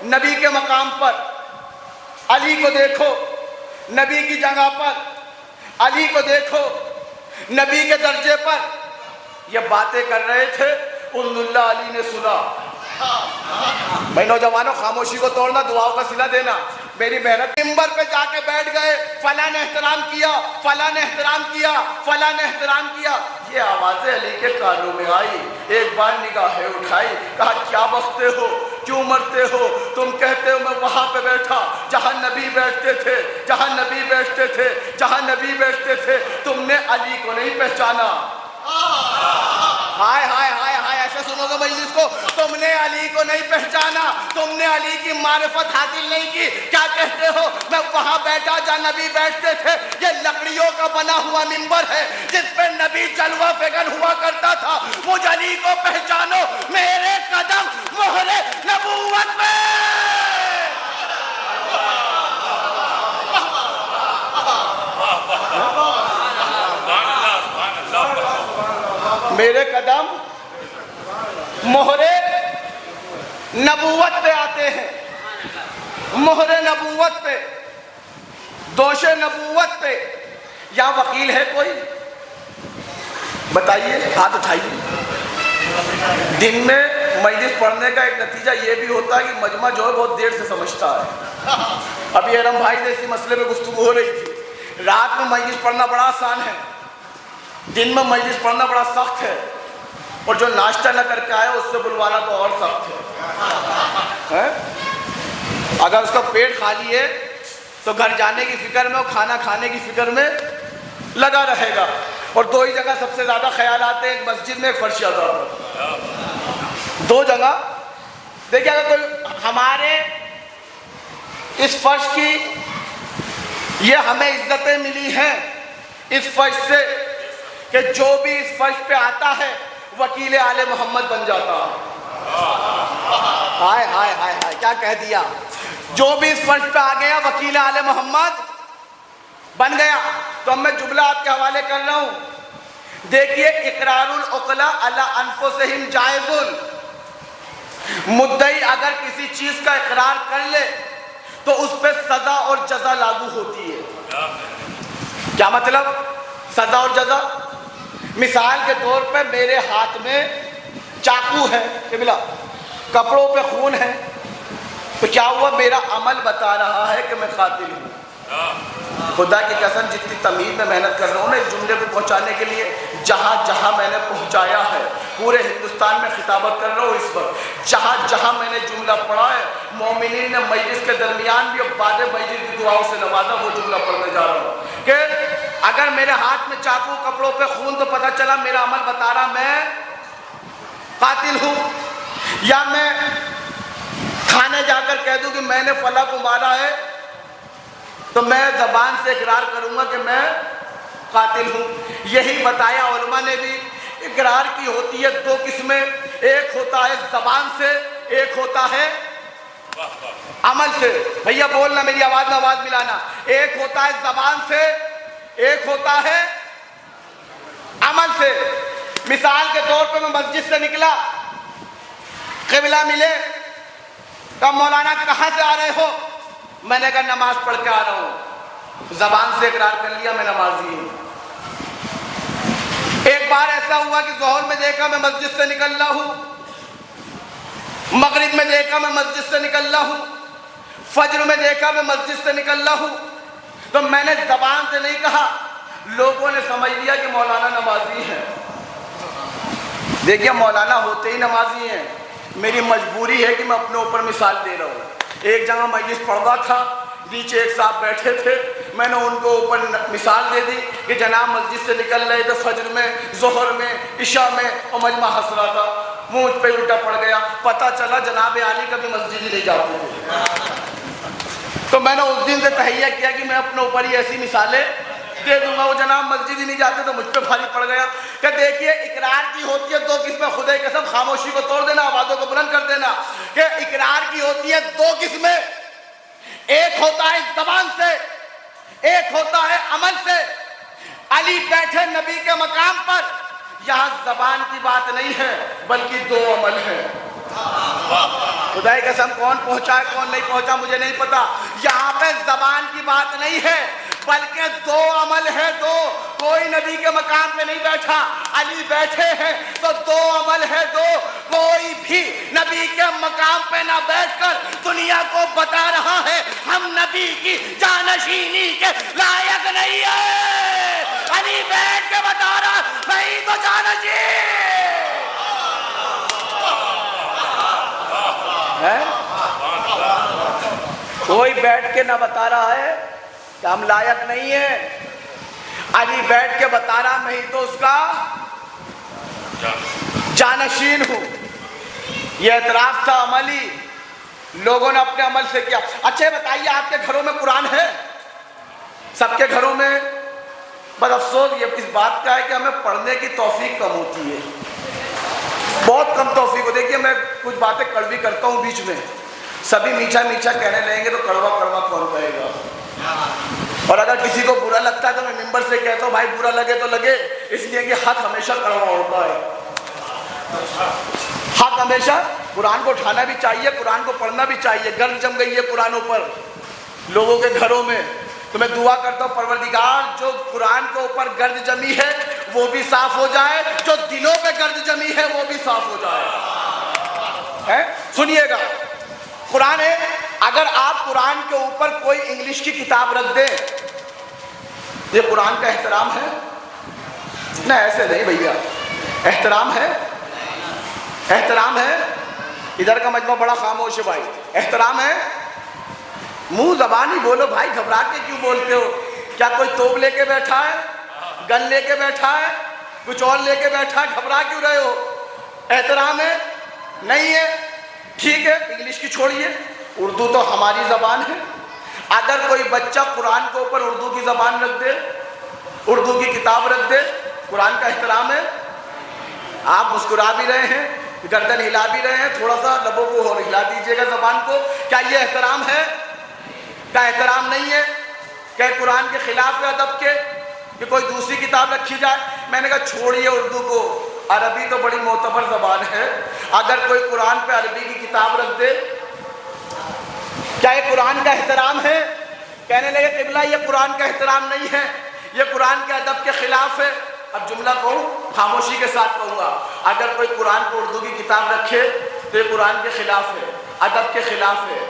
نبی کے مقام پر، علی کو دیکھو نبی کی جگہ پر، علی کو دیکھو نبی کے درجے پر، یہ باتیں کر رہے تھے، اللہ علی نے سنا۔ میں نوجوانوں خاموشی کو توڑنا، دعاؤں کا صلہ دینا، میری محنت۔ منبر پہ جا کے بیٹھ گئے، فلاں نے احترام کیا، فلاں نے احترام کیا، فلاں نے احترام کیا، یہ آوازیں علی کے کانوں میں آئی۔ ایک بار نگاہیں اٹھائی، کہا کیا بکتے ہو، کیوں مرتے ہو؟ تم کہتے ہو میں وہاں پہ بیٹھا جہاں نبی بیٹھتے تھے، جہاں نبی بیٹھتے تھے، جہاں نبی بیٹھتے تھے، تم نے علی کو نہیں پہچانا۔ ہائے ہائے ہائے ہائے، ایسے سنو گے مجلس کو، تم نے علی کو نہیں پہچانا، تم نے علی کی معرفت حاصل نہیں کی۔ کیا کہتے ہو میں وہاں بیٹھا جہاں نبی بیٹھتے تھے؟ یہ لکڑیوں کا کا بنا ہوا منبر ہے جس پہ نبی جلوہ فگن ہوا کرتا تھا. مجھ علی کو پہچانو، میرے قدم مہر نبوت میں. میرے قدم مہر نبوت پہ آتے ہیں، مہر نبوت پہ، دوش نبوت پہ. یا وکیل ہے کوئی؟ بتائیے، ہاتھ اٹھائیے. دن میں مجلس پڑھنے کا ایک نتیجہ یہ بھی ہوتا ہے کہ مجمع جو ہے بہت دیر سے سمجھتا ہے. ابھی ارم بھائی سے اسی مسئلے میں گفتگو ہو رہی تھی. رات میں مجلس پڑھنا بڑا آسان ہے، دن میں مجلس پڑھنا بڑا سخت ہے، اور جو ناشتہ نہ کر کے آئے اس سے بلوانا تو اور سخت ہے. اگر اس کا پیٹ خالی ہے تو گھر جانے کی فکر میں اور کھانا کھانے کی فکر میں لگا رہے گا. اور دو ہی جگہ سب سے زیادہ خیال آتے ہیں، ایک مسجد میں، ایک فرش عذاب. دو جگہ. دیکھیں اگر کوئی ہمارے اس فرش کی، یہ ہمیں عزتیں ملی ہیں اس فرش سے کہ جو بھی اس فرش پہ آتا ہے وکیل آل محمد بن جاتا ہے. ہائے ہائے ہائے ہائے، کیا کہہ دیا. جو بھی اس فرش پہ آ گیا وکیل آل محمد بن گیا. تو اب میں جملہ آپ کے حوالے کر رہا ہوں. دیکھیے، اقرار العقلاء علی انفسہم جائز. مدعی اگر کسی چیز کا اقرار کر لے تو اس پہ سزا اور جزا لاگو ہوتی ہے. کیا مطلب سزا اور جزا؟ مثال کے طور پہ میرے ہاتھ میں چاقو ہے، قبلہ کپڑوں پہ خون ہے، تو کیا ہوا؟ میرا عمل بتا رہا ہے کہ میں قاتل ہوں. خدا کی قسم جتنی تمیز میں محنت کر رہا ہوں نا اس جملے کو پہنچانے کے لیے، جہاں جہاں میں نے پہنچایا ہے، پورے ہندوستان میں خطابت کر رہا ہوں اس وقت، جہاں جہاں میں نے جملہ پڑھا ہے مومنین نے مجلس کے درمیان بھی اور بعد مجلس کی دعاؤں سے نوازا. وہ جملہ پڑھنے جا رہا ہوں کہ اگر میرے ہاتھ میں چاقو، کپڑوں پہ خون، تو پتہ چلا میرا عمل بتا رہا میں قاتل ہوں. یا میں تھانے جا کر کہہ دوں کہ میں نے فلاں کو مارا ہے تو میں زبان سے اقرار کروں گا کہ میں قاتل ہوں. یہی بتایا علماء نے بھی. اقرار کی ہوتی ہے دو قسمیں، ایک ہوتا ہے زبان سے، ایک ہوتا ہے عمل سے. بھیا بولنا، میری آواز میں آواز ملانا. ایک ہوتا ہے زبان سے، ایک ہوتا ہے عمل سے. مثال کے طور پہ میں مسجد سے نکلا، قبلہ ملے، کہا مولانا کہاں سے آ رہے ہو؟ میں نے کہا نماز پڑھ کے آ رہا ہوں. زبان سے اقرار کر لیا میں نمازی ہوں. ایک بار ایسا ہوا کہ ظہر میں دیکھا میں مسجد سے نکل رہا ہوں، مغرب میں دیکھا میں مسجد سے نکل رہا ہوں، فجر میں دیکھا میں مسجد سے نکل رہا ہوں. تو میں نے زبان سے نہیں کہا، لوگوں نے سمجھ لیا کہ مولانا نمازی ہیں. دیکھیے مولانا ہوتے ہی نمازی ہیں. میری مجبوری ہے کہ میں اپنے اوپر مثال دے رہا ہوں. ایک جگہ مجلس پڑھا تھا، نیچے ایک صاحب بیٹھے تھے، میں نے ان کو اوپر مثال دے دی کہ جناب مسجد سے نکل رہے تھے فجر میں، ظہر میں، عشاء میں، اور مجمع ہنس رہا تھا. منہ پہ الٹا پڑ گیا. پتہ چلا جناب عالی کبھی مسجد ہی نہیں جاتے تھے. تو میں نے اس دن سے تہیہ کیا کہ میں اپنے اوپر ہی ایسی مثالیں دے دوں گا. وہ جناب مسجد ہی نہیں جاتے تو مجھ پہ بھاری پڑ گیا. کہ دیکھیے اقرار کی ہوتی ہے دو قسمیں. خدا کی قسم خاموشی کو توڑ دینا، آوازوں کو بلند کر دینا. کہ اقرار کی ہوتی ہے دو قسمیں، ایک ہوتا ہے زبان سے، ایک ہوتا ہے عمل سے. علی بیٹھے نبی کے مقام پر، یہاں زبان کی بات نہیں ہے بلکہ دو عمل ہے. خدا کی قسم کون پہنچا ہے کون نہیں پہنچا مجھے نہیں پتا. یہاں پہ زبان کی بات نہیں ہے بلکہ دو عمل ہے. دو. کوئی نبی کے مقام پہ نہیں بیٹھا، علی بیٹھے ہیں تو دو عمل ہے. دو. کوئی بھی نبی کے مقام پہ نہ بیٹھ کر دنیا کو بتا رہا ہے ہم نبی کی جانشینی کے لائق نہیں ہے. علی بیٹھ کے بتا رہا میں تو جانشین ہے. کوئی بیٹھ کے نہ بتا رہا ہے کہ ہم لائق نہیں ہیں. علی بیٹھ کے بتا رہا میں ہی تو اس کا جانشین ہوں. یہ اعتراف تھا عملی، لوگوں نے اپنے عمل سے کیا. اچھا بتائیے آپ کے گھروں میں قرآن ہے؟ سب کے گھروں میں بس افسوس یہ اس بات کا ہے کہ ہمیں پڑھنے کی توفیق کم ہوتی ہے، بہت کم توفیق ہوتی ہے۔ دیکھیے میں کچھ باتیں کڑوی کرتا ہوں بیچ میں، سبھی میٹھا میٹھا کہنے لگیں گے تو کڑوا کڑوا کون کہے گا؟ اور اگر کسی کو برا لگتا ہے تو میں ممبر سے کہتا ہوں بھائی برا لگے تو لگے، اس لیے کہ حق ہمیشہ کڑوا ہوتا ہے۔ حق ہمیشہ، قرآن کو اٹھانا بھی چاہیے، قرآن کو پڑھنا بھی چاہیے۔ گرد جم گئی ہے قرآنوں پر لوگوں کے گھروں میں، تو میں دعا کرتا ہوں پروردگار جو قرآن کے اوپر گرد جمی ہے وہ بھی صاف ہو جائے، جو دلوں پہ گرد جمی ہے وہ بھی صاف ہو جائے۔ سنیے گا، قرآن ہے، اگر آپ قرآن کے اوپر کوئی انگلش کی کتاب رکھ دیں، یہ قرآن کا احترام ہے؟ نہ ایسے نہیں بھیا، احترام ہے، احترام ہے۔ ادھر کا مجمع بڑا خاموش ہے بھائی، احترام ہے؟ منہ زبان ہی بولو بھائی، گھبرا کے کیوں بولتے ہو؟ کیا کوئی توپ لے کے بیٹھا ہے، گن لے کے بیٹھا ہے، کچھ اور لے کے بیٹھا ہے؟ گھبرا کیوں رہے ہو؟ احترام ہے؟ نہیں ہے؟ ٹھیک ہے، انگلش کی چھوڑیے، اردو تو ہماری زبان ہے۔ اگر کوئی بچہ قرآن کے اوپر اردو کی زبان رکھ دے، اردو کی کتاب رکھ دے، قرآن کا احترام ہے؟ آپ مسکرا بھی رہے ہیں، گردن ہلا بھی رہے ہیں، تھوڑا سا لبوں کو اور ہلا دیجیے گا زبان کو، کیا یہ احترام ہے؟ کیا احترام نہیں ہے؟ کہ قرآن کے خلاف ہے ادب کے کہ کوئی دوسری کتاب رکھی جائے؟ میں نے کہا چھوڑیے اردو کو، عربی تو بڑی معتبر زبان ہے، اگر کوئی قرآن پہ عربی کی کتاب رکھ دے، کیا یہ قرآن کا احترام ہے؟ کہنے لگے قبلہ یہ قرآن کا احترام نہیں ہے، یہ قرآن کے ادب کے خلاف ہے۔ اب جملہ کہوں، خاموشی کے ساتھ کہوں گا، اگر کوئی قرآن کو اردو کی کتاب رکھے تو یہ قرآن کے خلاف ہے، ادب کے خلاف ہے۔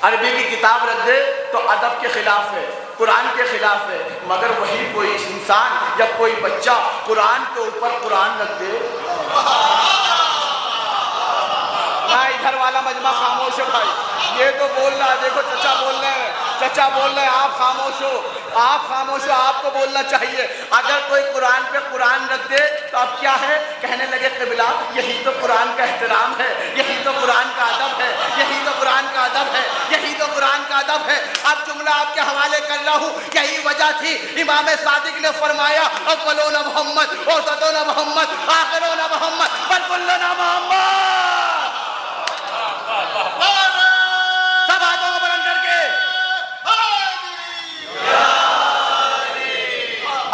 عربی کی کتاب رکھ دے تو ادب کے خلاف ہے، قرآن کے خلاف ہے۔ مگر وہی کوئی انسان یا کوئی بچہ قرآن کے اوپر قرآن رکھ دے، نہ ادھر والا مجمع خاموش ہے بھائی، یہ تو بول رہا ہے، دیکھو چچا بول رہے ہیں، چچا بول رہے ہیں، آپ خاموش ہو، آپ خاموش ہو، آپ کو بولنا چاہیے۔ اگر کوئی قرآن پہ قرآن رکھ دے تو اب کیا ہے؟ کہنے لگے قبلہ یہی تو قرآن کا احترام ہے، یہی تو قرآن کا ادب ہے، یہی تو قرآن کا ادب ہے، یہی تو قرآن کا ادب ہے۔ اب جملہ آپ کے حوالے کر رہا ہوں، یہی وجہ تھی امام صادق نے فرمایا اولون محمد اوسطون محمد آخرون محمد فکلنا محمد۔ سب ہاتھوں کو بلند کر کے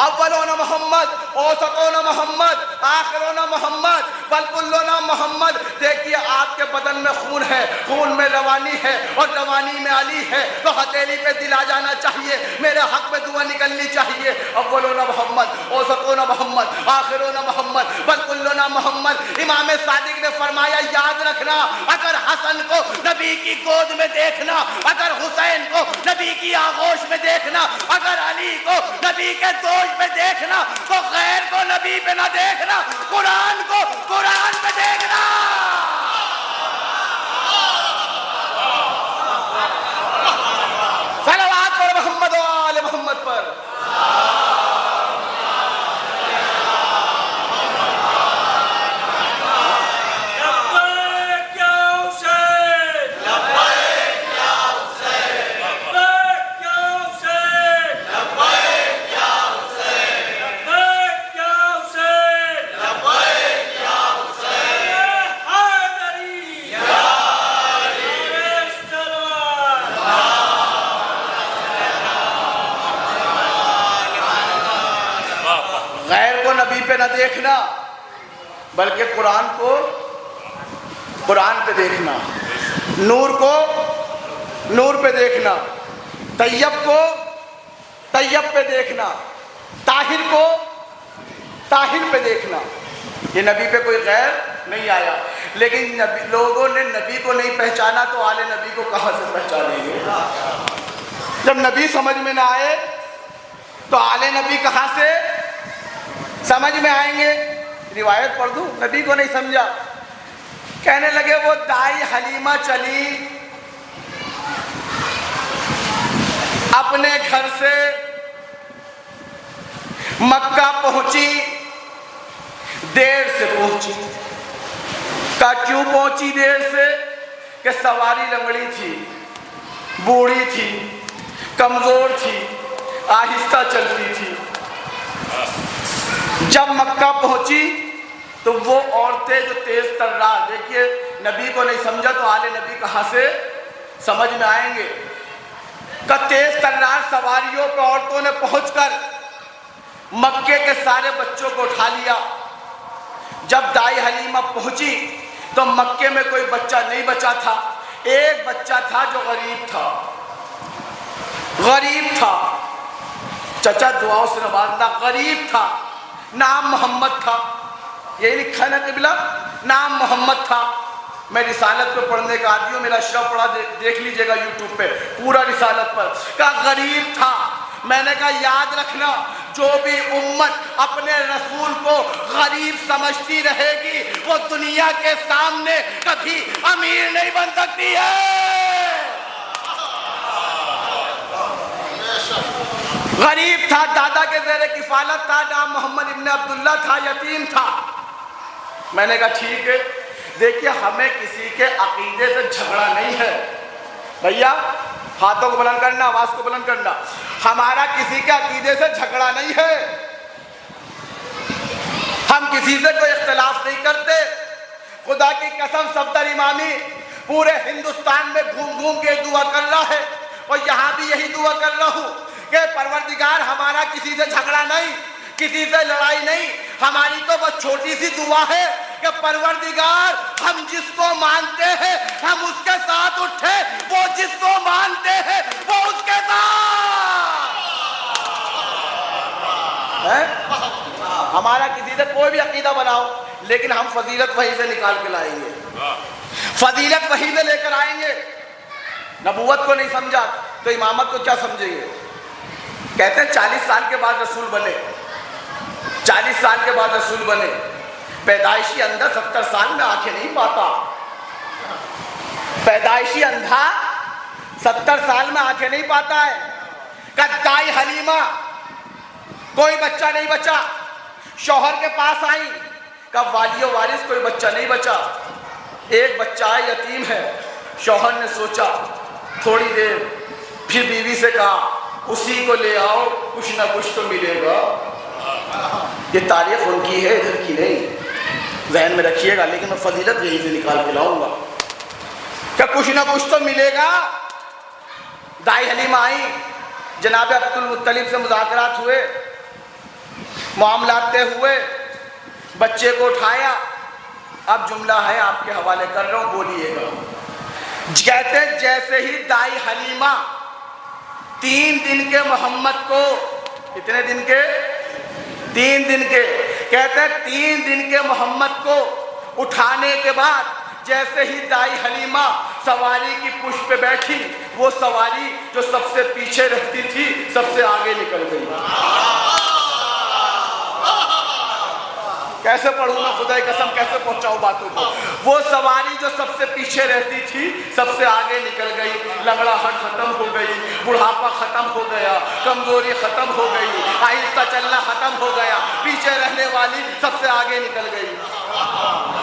اولون محمد اوسطون محمد آخرون محمد بلکلون محمد۔ دیکھیے آپ کے بدن میں خون ہے، خون میں روانی ہے، اور روانی میں علی ہے، تو ہتھیلی پہ دل آ جانا چاہیے، میرے حق میں دعا نکلنی چاہیے۔ اولون محمد اوسطون محمد آخرون محمد بلکلون محمد۔ امام صادق نے فرمایا یاد رکھنا، اگر حسن کو نبی کی گود میں دیکھنا، اگر حسین کو نبی کی آغوش میں دیکھنا، اگر علی کو نبی کے دوش میں دیکھنا، تو غیر کو نبی پہ نہ دیکھنا، قرآن کو قرآن پہ دیکھنا۔ صلوات پر محمد و آل محمد پر۔ غیر کو نبی پہ نہ دیکھنا، بلکہ قرآن کو قرآن پہ دیکھنا، نور کو نور پہ دیکھنا، طیب کو طیب پہ دیکھنا، طاہر کو طاہر پہ دیکھنا۔ یہ نبی پہ کوئی غیر نہیں آیا، لیکن لوگوں نے نبی کو نہیں پہچانا تو آل نبی کو کہاں سے پہچانیں گے؟ جب نبی سمجھ میں نہ آئے تو آل نبی کہاں سے سمجھ میں آئیں گے؟ روایت پڑھ دوں، نبی کو نہیں سمجھا، کہنے لگے وہ دائی حلیمہ چلی اپنے گھر سے مکہ پہنچی، دیر سے پہنچی۔ کہا کیوں پہنچی دیر سے؟ کہ سواری لنگڑی تھی، بوڑھی تھی، کمزور تھی، آہستہ چلتی تھی، جب مکہ پہنچی تو وہ عورتیں جو تیز ترار، دیکھیے نبی کو نہیں سمجھا تو آل نبی کہاں سے سمجھ میں آئیں گے، کہ تیز ترار سواریوں پہ عورتوں نے پہنچ کر مکے کے سارے بچوں کو اٹھا لیا۔ جب دائی حلیمہ پہنچی تو مکے میں کوئی بچہ نہیں بچا تھا، ایک بچہ تھا جو غریب تھا، غریب تھا، چچا دعاؤں سے نوازنا، غریب تھا، نام محمد تھا، یہی لکھا نا قبلہ، نام محمد تھا۔ میں رسالت پہ پڑھنے کا عادی ہوں، میرا اشرف پڑھا دیکھ لیجئے گا یوٹیوب پہ پورا رسالت پر، کہا غریب تھا۔ میں نے کہا یاد رکھنا، جو بھی امت اپنے رسول کو غریب سمجھتی رہے گی وہ دنیا کے سامنے کبھی امیر نہیں بن سکتی ہے۔ غریب تھا، دادا کے زیر کفالت تھا، نام محمد ابن عبداللہ تھا، یتیم تھا۔ میں نے کہا ٹھیک ہے، دیکھیے ہمیں کسی کے عقیدے سے جھگڑا نہیں ہے، بھیا ہاتھوں کو بلند کرنا، آواز کو بلند کرنا، ہمارا کسی کے عقیدے سے جھگڑا نہیں ہے، ہم کسی سے کوئی اختلاف نہیں کرتے۔ خدا کی قسم صفدر امامی پورے ہندوستان میں گھوم گھوم کے دعا کر رہا ہے، اور یہاں بھی یہی دعا کر رہا ہوں کہ پروردگار ہمارا کسی سے جھگڑا نہیں، کسی سے لڑائی نہیں، ہماری تو بس چھوٹی سی دعا ہے کہ پروردگار ہم جس کو مانتے ہیں ہم اس کے ساتھ اٹھے، وہ جس کو مانتے ہیں وہ اس کے ساتھ ہے۔ ہمارا کسی سے کوئی بھی عقیدہ بناؤ، لیکن ہم فضیلت وہی سے نکال کے لائیں گے، فضیلت وہی سے لے کر آئیں گے۔ نبوت کو نہیں سمجھا تو امامت کو کیا سمجھیں گے؟ کہتے ہیں 40 سال کے بعد رسول بنے، 40 سال کے بعد رسول بنے، پیدائشی اندھا 70 سال میں آنکھیں نہیں پاتا، پیدائشی اندھا 70 سال میں آنکھیں نہیں پاتا ہے۔ کہ دائی حلیمہ کوئی بچہ نہیں بچا، شوہر کے پاس آئی، کہ والی و وارث کوئی بچہ نہیں بچا، ایک بچہ ہے یتیم ہے۔ شوہر نے سوچا تھوڑی دیر، پھر بیوی سے کہا اسی کو لے آؤ، کچھ نہ کچھ تو ملے گا۔ یہ تاریخ ان کی ہے، ادھر کی نہیں، ذہن میں رکھیے گا، لیکن میں فضیلت یہی سے نکال کے لاؤں گا کہ کچھ نہ کچھ تو ملے گا۔ دائی حلیمہ آئی، جناب عبد المطلب سے مذاکرات ہوئے، معاملات طے ہوئے، بچے کو اٹھایا۔ اب جملہ ہے آپ کے حوالے کر رہا ہوں، بولیے گا۔ کہتے ہیں جیسے ہی دائی حلیمہ 3 دن کے محمد کو، کتنے دن کے؟ 3 دن کے، کہتے ہیں 3 دن کے محمد کو اٹھانے کے بعد جیسے ہی دائی حلیمہ سواری کی پشت پہ بیٹھی، وہ سواری جو سب سے پیچھے رہتی تھی سب سے آگے نکل گئی۔ کیسے پڑھوں میں خدا کی قسم، کیسے پہنچاؤں باتوں کو؟ وہ سواری جو سب سے پیچھے رہتی تھی سب سے آگے نکل گئی، لنگڑاہٹ ختم ہو گئی، بڑھاپا ختم ہو گیا، کمزوری ختم ہو گئی، آہستہ چلنا ختم ہو گیا، پیچھے رہنے والی سب سے آگے نکل گئی۔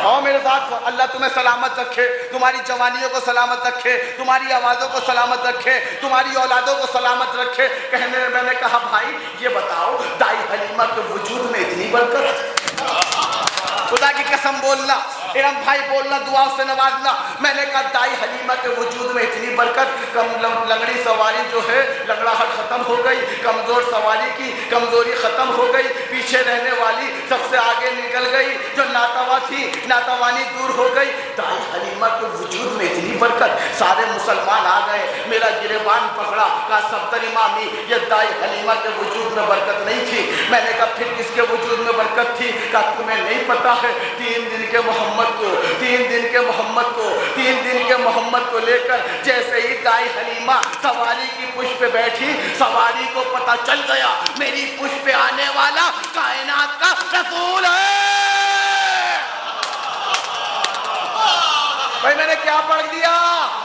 اور میرے ساتھ اللہ تمہیں سلامت رکھے، تمہاری جوانیوں کو سلامت رکھے، تمہاری آوازوں کو سلامت رکھے، تمہاری اولادوں کو سلامت رکھے۔ کہنے میں نے کہا بھائی یہ بتاؤ دائی حلیمہ کے وجود میں اتنی برکت، خدا کی قسم بولنا، ارم بھائی بولنا، دعا سے نوازنا۔ میں نے کہا دائی حلیمہ کے وجود میں اتنی برکت، لنگڑی سواری جو ہے لنگڑاہٹ ختم ہو گئی، کمزور سواری کی کمزوری ختم ہو گئی، پیچھے رہنے والی سب سے آگے نکل گئی، جو ناتوا تھی ناتوانی دور ہو گئی۔ دائی حلیمہ کے وجود میں اتنی برکت، سارے مسلمان آ گئے، میرا گریبان پکڑا، کہا صفدر امامی یہ دائی حلیمہ کے وجود میں برکت نہیں تھی۔ میں نے کہا پھر کس کے وجود میں برکت تھی؟ کہا تمہیں نہیں پتا ہے، 3 دن کے محمد کو، 3 دن کے محمد کو، 3 دن کے محمد کو لے کر جیسے ہی دائی حلیمہ سواری کی پشت پہ بیٹھی، سواری کو پتا چل گیا میری پشت پہ آنے والا کائنات کا رسول ہے۔ بھائی میں نے کیا پڑھ دیا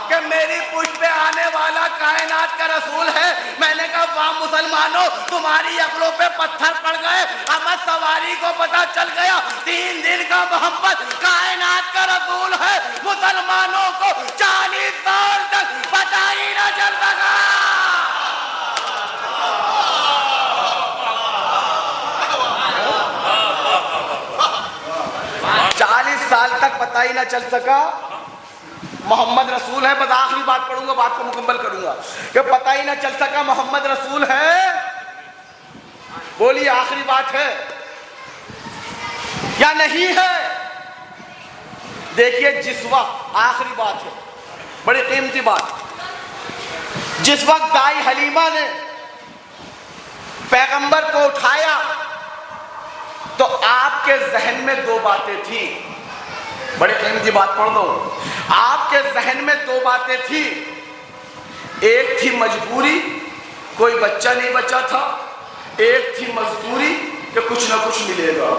کہ میری پشت پہ آنے والا کائنات کا رسول ہے۔ میں نے کہا واہ مسلمانوں، تمہاری عقلوں پہ پتھر پڑ گئے، احمد سواری کو پتا چل گیا 3 دن کا محمد کائنات کا رسول ہے۔ مسلمانوں کو 40 سال تک پتا ہی نہ چل سکا۔ تک پتہ ہی نہ چل سکا محمد رسول ہے. بس آخری بات پڑھوں گا, بات کو مکمل کروں گا, کہ پتہ ہی نہ چل سکا محمد رسول ہے. بولیے آخری بات ہے یا نہیں ہے؟ دیکھیے جس وقت, آخری بات ہے, بڑی قیمتی بات, جس وقت دائی حلیمہ نے پیغمبر کو اٹھایا تو آپ کے ذہن میں دو باتیں تھیں. بڑی قیمتی بات پڑھ دو. آپ کے ذہن میں دو باتیں تھیں. ایک تھی مجبوری, کوئی بچہ نہیں بچا تھا. ایک تھی مزدوری کہ کچھ نہ کچھ ملے گا.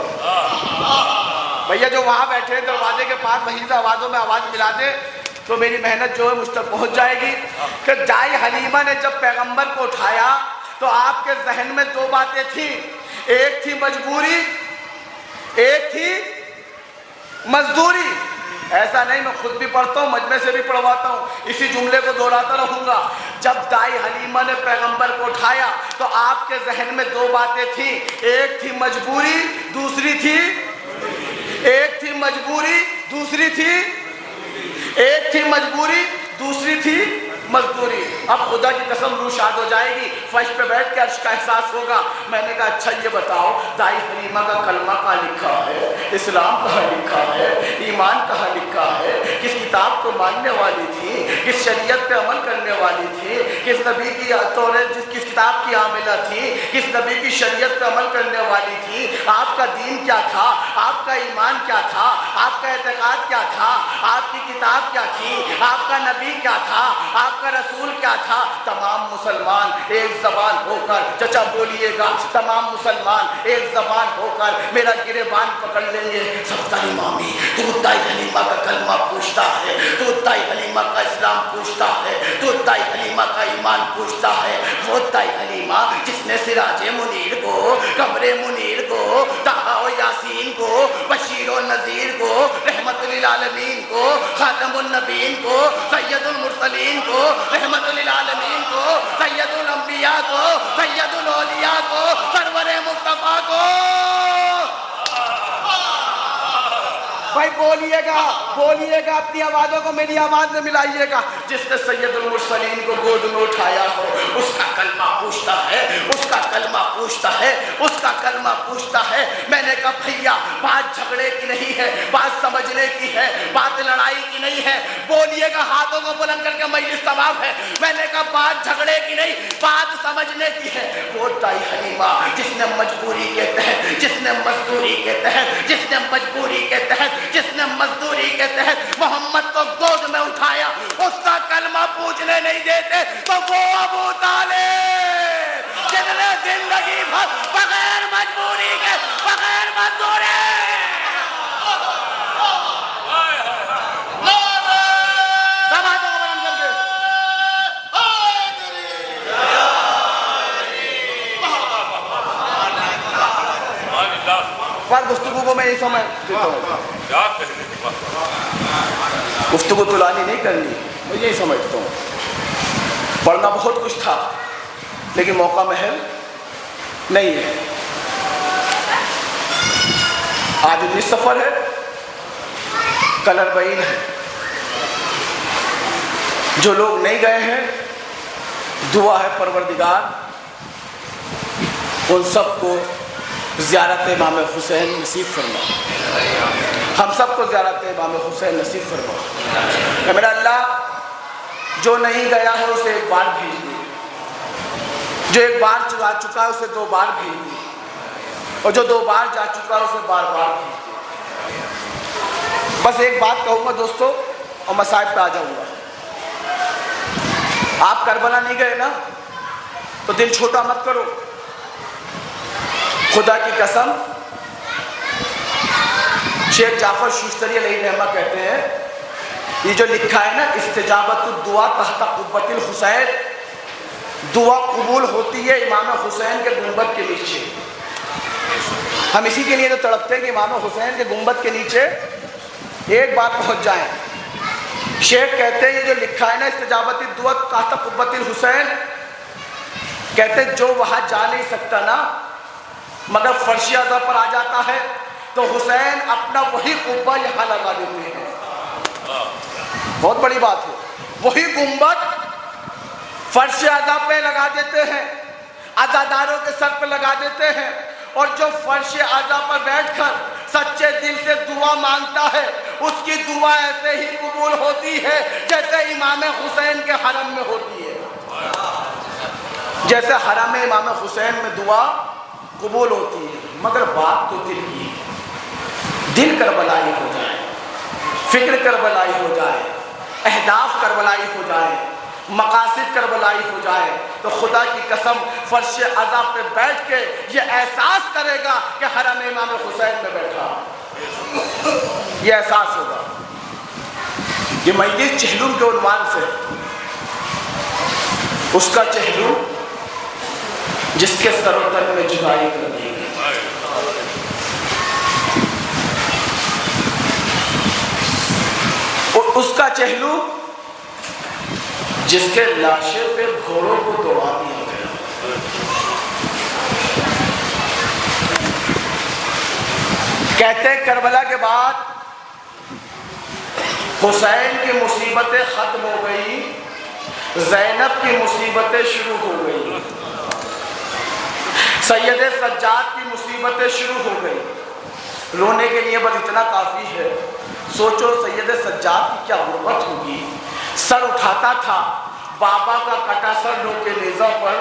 بھیا جو وہاں بیٹھے دروازے کے پاس وہیں سے آوازوں میں آواز ملا دے تو میری محنت جو ہے مجھ تک پہنچ جائے گی. کہ دائی حلیمہ نے جب پیغمبر کو اٹھایا تو آپ کے ذہن میں دو باتیں تھیں. ایک تھی مجبوری, ایک تھی مزدوری. ایسا نہیں, میں خود بھی پڑھتا ہوں, مجمع سے بھی پڑھواتا ہوں, اسی جملے کو دہراتا رہوں گا. جب دائی حلیمہ نے پیغمبر کو اٹھایا تو آپ کے ذہن میں دو باتیں تھیں. ایک تھی مجبوری, دوسری تھی, ایک تھی مجبوری, دوسری تھی, ایک تھی مجبوری, دوسری تھی مزدوری. اب خدا کی قسم روح شاد ہو جائے گی, فرش پہ بیٹھ کے عرش کا احساس ہوگا. میں نے کہا اچھا یہ بتاؤ دائی حلیمہ کا کلمہ کہاں لکھا ہے, اسلام کہاں لکھا ہے, ایمان کہاں لکھا ہے, کس کتاب کو ماننے والی تھی, کس شریعت پہ عمل کرنے والی تھی, کس نبی کی کس کتاب کی عاملہ تھی, کس نبی کی شریعت پہ عمل کرنے والی تھی. آپ کا دین کیا تھا, آپ کا ایمان کیا تھا, آپ کا اعتقاد کیا تھا, آپ کی کتاب کیا تھی, آپ کا نبی کیا تھا, آپ کا رسول کیا تھا. تمام مسلمان ایک زبان ہو کر, چچا بولیے گا, تمام مسلمان ایک زبان ہو کر میرا گریبان پکڑ لیں گے. سب امامی تو دائی حلیمہ کا کلمہ پوچھتا ہے, تو دائی حلیمہ کا اسلام پوچھتا ہے, تو دائی حلیمہ کا ایمان پوچھتا ہے. وہ دائی حلیمہ جس نے سراج منیر کو, قمر منیر کو, طٰہٰ و یاسین کو, بشیر و نذیر کو, رحمت للعالمین کو, خاتم النبیین کو, سید المرسلین کو, رحمت للعالمین کو, سید الانبیاء کو, سید الاولیاء کو, سرور مصطفیٰ کو. بھائی بولیے گا اپنی آوازوں کو میری آواز میں ملائیے گا. جس نے سید المرسلین کو گود میں اٹھایا ہو اس کا کلمہ پوچھتا ہے, اس کا کلمہ پوچھتا ہے, اس کا کلمہ پوچھتا ہے. میں نے کہا بھیا بات جھگڑے کی نہیں ہے, بات سمجھنے کی ہے, بات لڑائی کی نہیں ہے. بولیے گا ہاتھوں کو بلند کر کے مجلس تمام ہے. میں نے کہا بات جھگڑے کی نہیں, بات سمجھنے کی ہے. وہ دائی حلیمہ جس نے مجبوری کے تحت, جس نے مزدوری کے تحت, جس نے مجبوری کے تحت, جس نے مزدوری کے تحت محمد کو گود میں اٹھایا, اس کا کلمہ پوچھنے نہیں دیتے تو وہ ابو طالب جس نے زندگی بھر بغیر مجبوری کے, بغیر مزدوری. گفتگو کو میں یہ سمجھ دیتا ہوں, گفتگو طولانی نہیں کرنی, میں یہی سمجھتا ہوں. پڑھنا بہت کچھ تھا لیکن موقع محل نہیں ہے. آج 19 سفر ہے, کل 40 ہے. جو لوگ نہیں گئے ہیں دعا ہے پروردگار ان سب کو زیارت امام حسین نصیب فرما, ہم سب کو زیارت امام حسین نصیب فرما. کہ میرا اللہ جو نہیں گیا ہے اسے ایک بار بھیج دے, جو ایک بار جا چکا ہے اسے 2 بار بھیج دے, اور جو 2 بار جا چکا ہے اسے بار بار بھیج دے. بس ایک بات کہوں گا دوستو اور مصائب پہ آ جاؤں گا. آپ کربلا نہیں گئے نا تو دل چھوٹا مت کرو. خدا کی قسم شیخ جعفر شوشتری علیہ رحمہ کہتے ہیں یہ جو لکھا ہے نا استجابت الدعا تحت قبۃ الحسین, دعا قبول ہوتی ہے امام حسین کے گنبد کے نیچے. ہم اسی کے لیے تو تڑپتے ہیں کہ امام حسین کے گنبد کے نیچے ایک بار پہنچ جائیں. شیخ کہتے ہیں یہ جو لکھا ہے نا استجابت الدعا تحت قبۃ الحسین, کہتے ہیں جو وہاں جا نہیں سکتا نا مگر فرش اعظم پر آ جاتا ہے تو حسین اپنا وہی قبہ یہاں لگا دیتے ہیں. بہت بڑی بات ہے. وہی گنبد فرش اعضا پہ لگا دیتے ہیں, عزاداروں کے سر پہ لگا دیتے ہیں, اور جو فرش اعضا پر بیٹھ کر سچے دل سے دعا مانگتا ہے اس کی دعا ایسے ہی قبول ہوتی ہے جیسے امام حسین کے حرم میں ہوتی ہے. جیسے حرم امام حسین میں دعا قبول ہوتی ہے. مگر بات تو دل کی, دل کربلائی ہو جائے, فکر کربلائی ہو جائے, اہداف کربلائی ہو جائے, مقاصد کربلائی ہو جائے, تو خدا کی قسم فرش اعضا پہ بیٹھ کے یہ احساس کرے گا کہ حرم امام حسین میں بیٹھا. یہ احساس ہوگا. یہ مجلس چہلم کے عنوان سے, اس کا چہلم جس کے سر و تن میں جدائی کر دی گئی, اس کا چہلم جس کے لاشے پہ گھوڑوں کو دوڑا دیا گیا. کہتے ہیں کربلا کے بعد حسین کی مصیبتیں ختم ہو گئی, زینب کی مصیبتیں شروع ہو گئی, سید سجاد کی مصیبتیں شروع ہو گئی. رونے کے لیے بس اتنا کافی ہے. سوچو سید سجاد کی کیا غربت ہوگی. سر اٹھاتا تھا بابا کا کٹا سر لو کے نیزہ پر,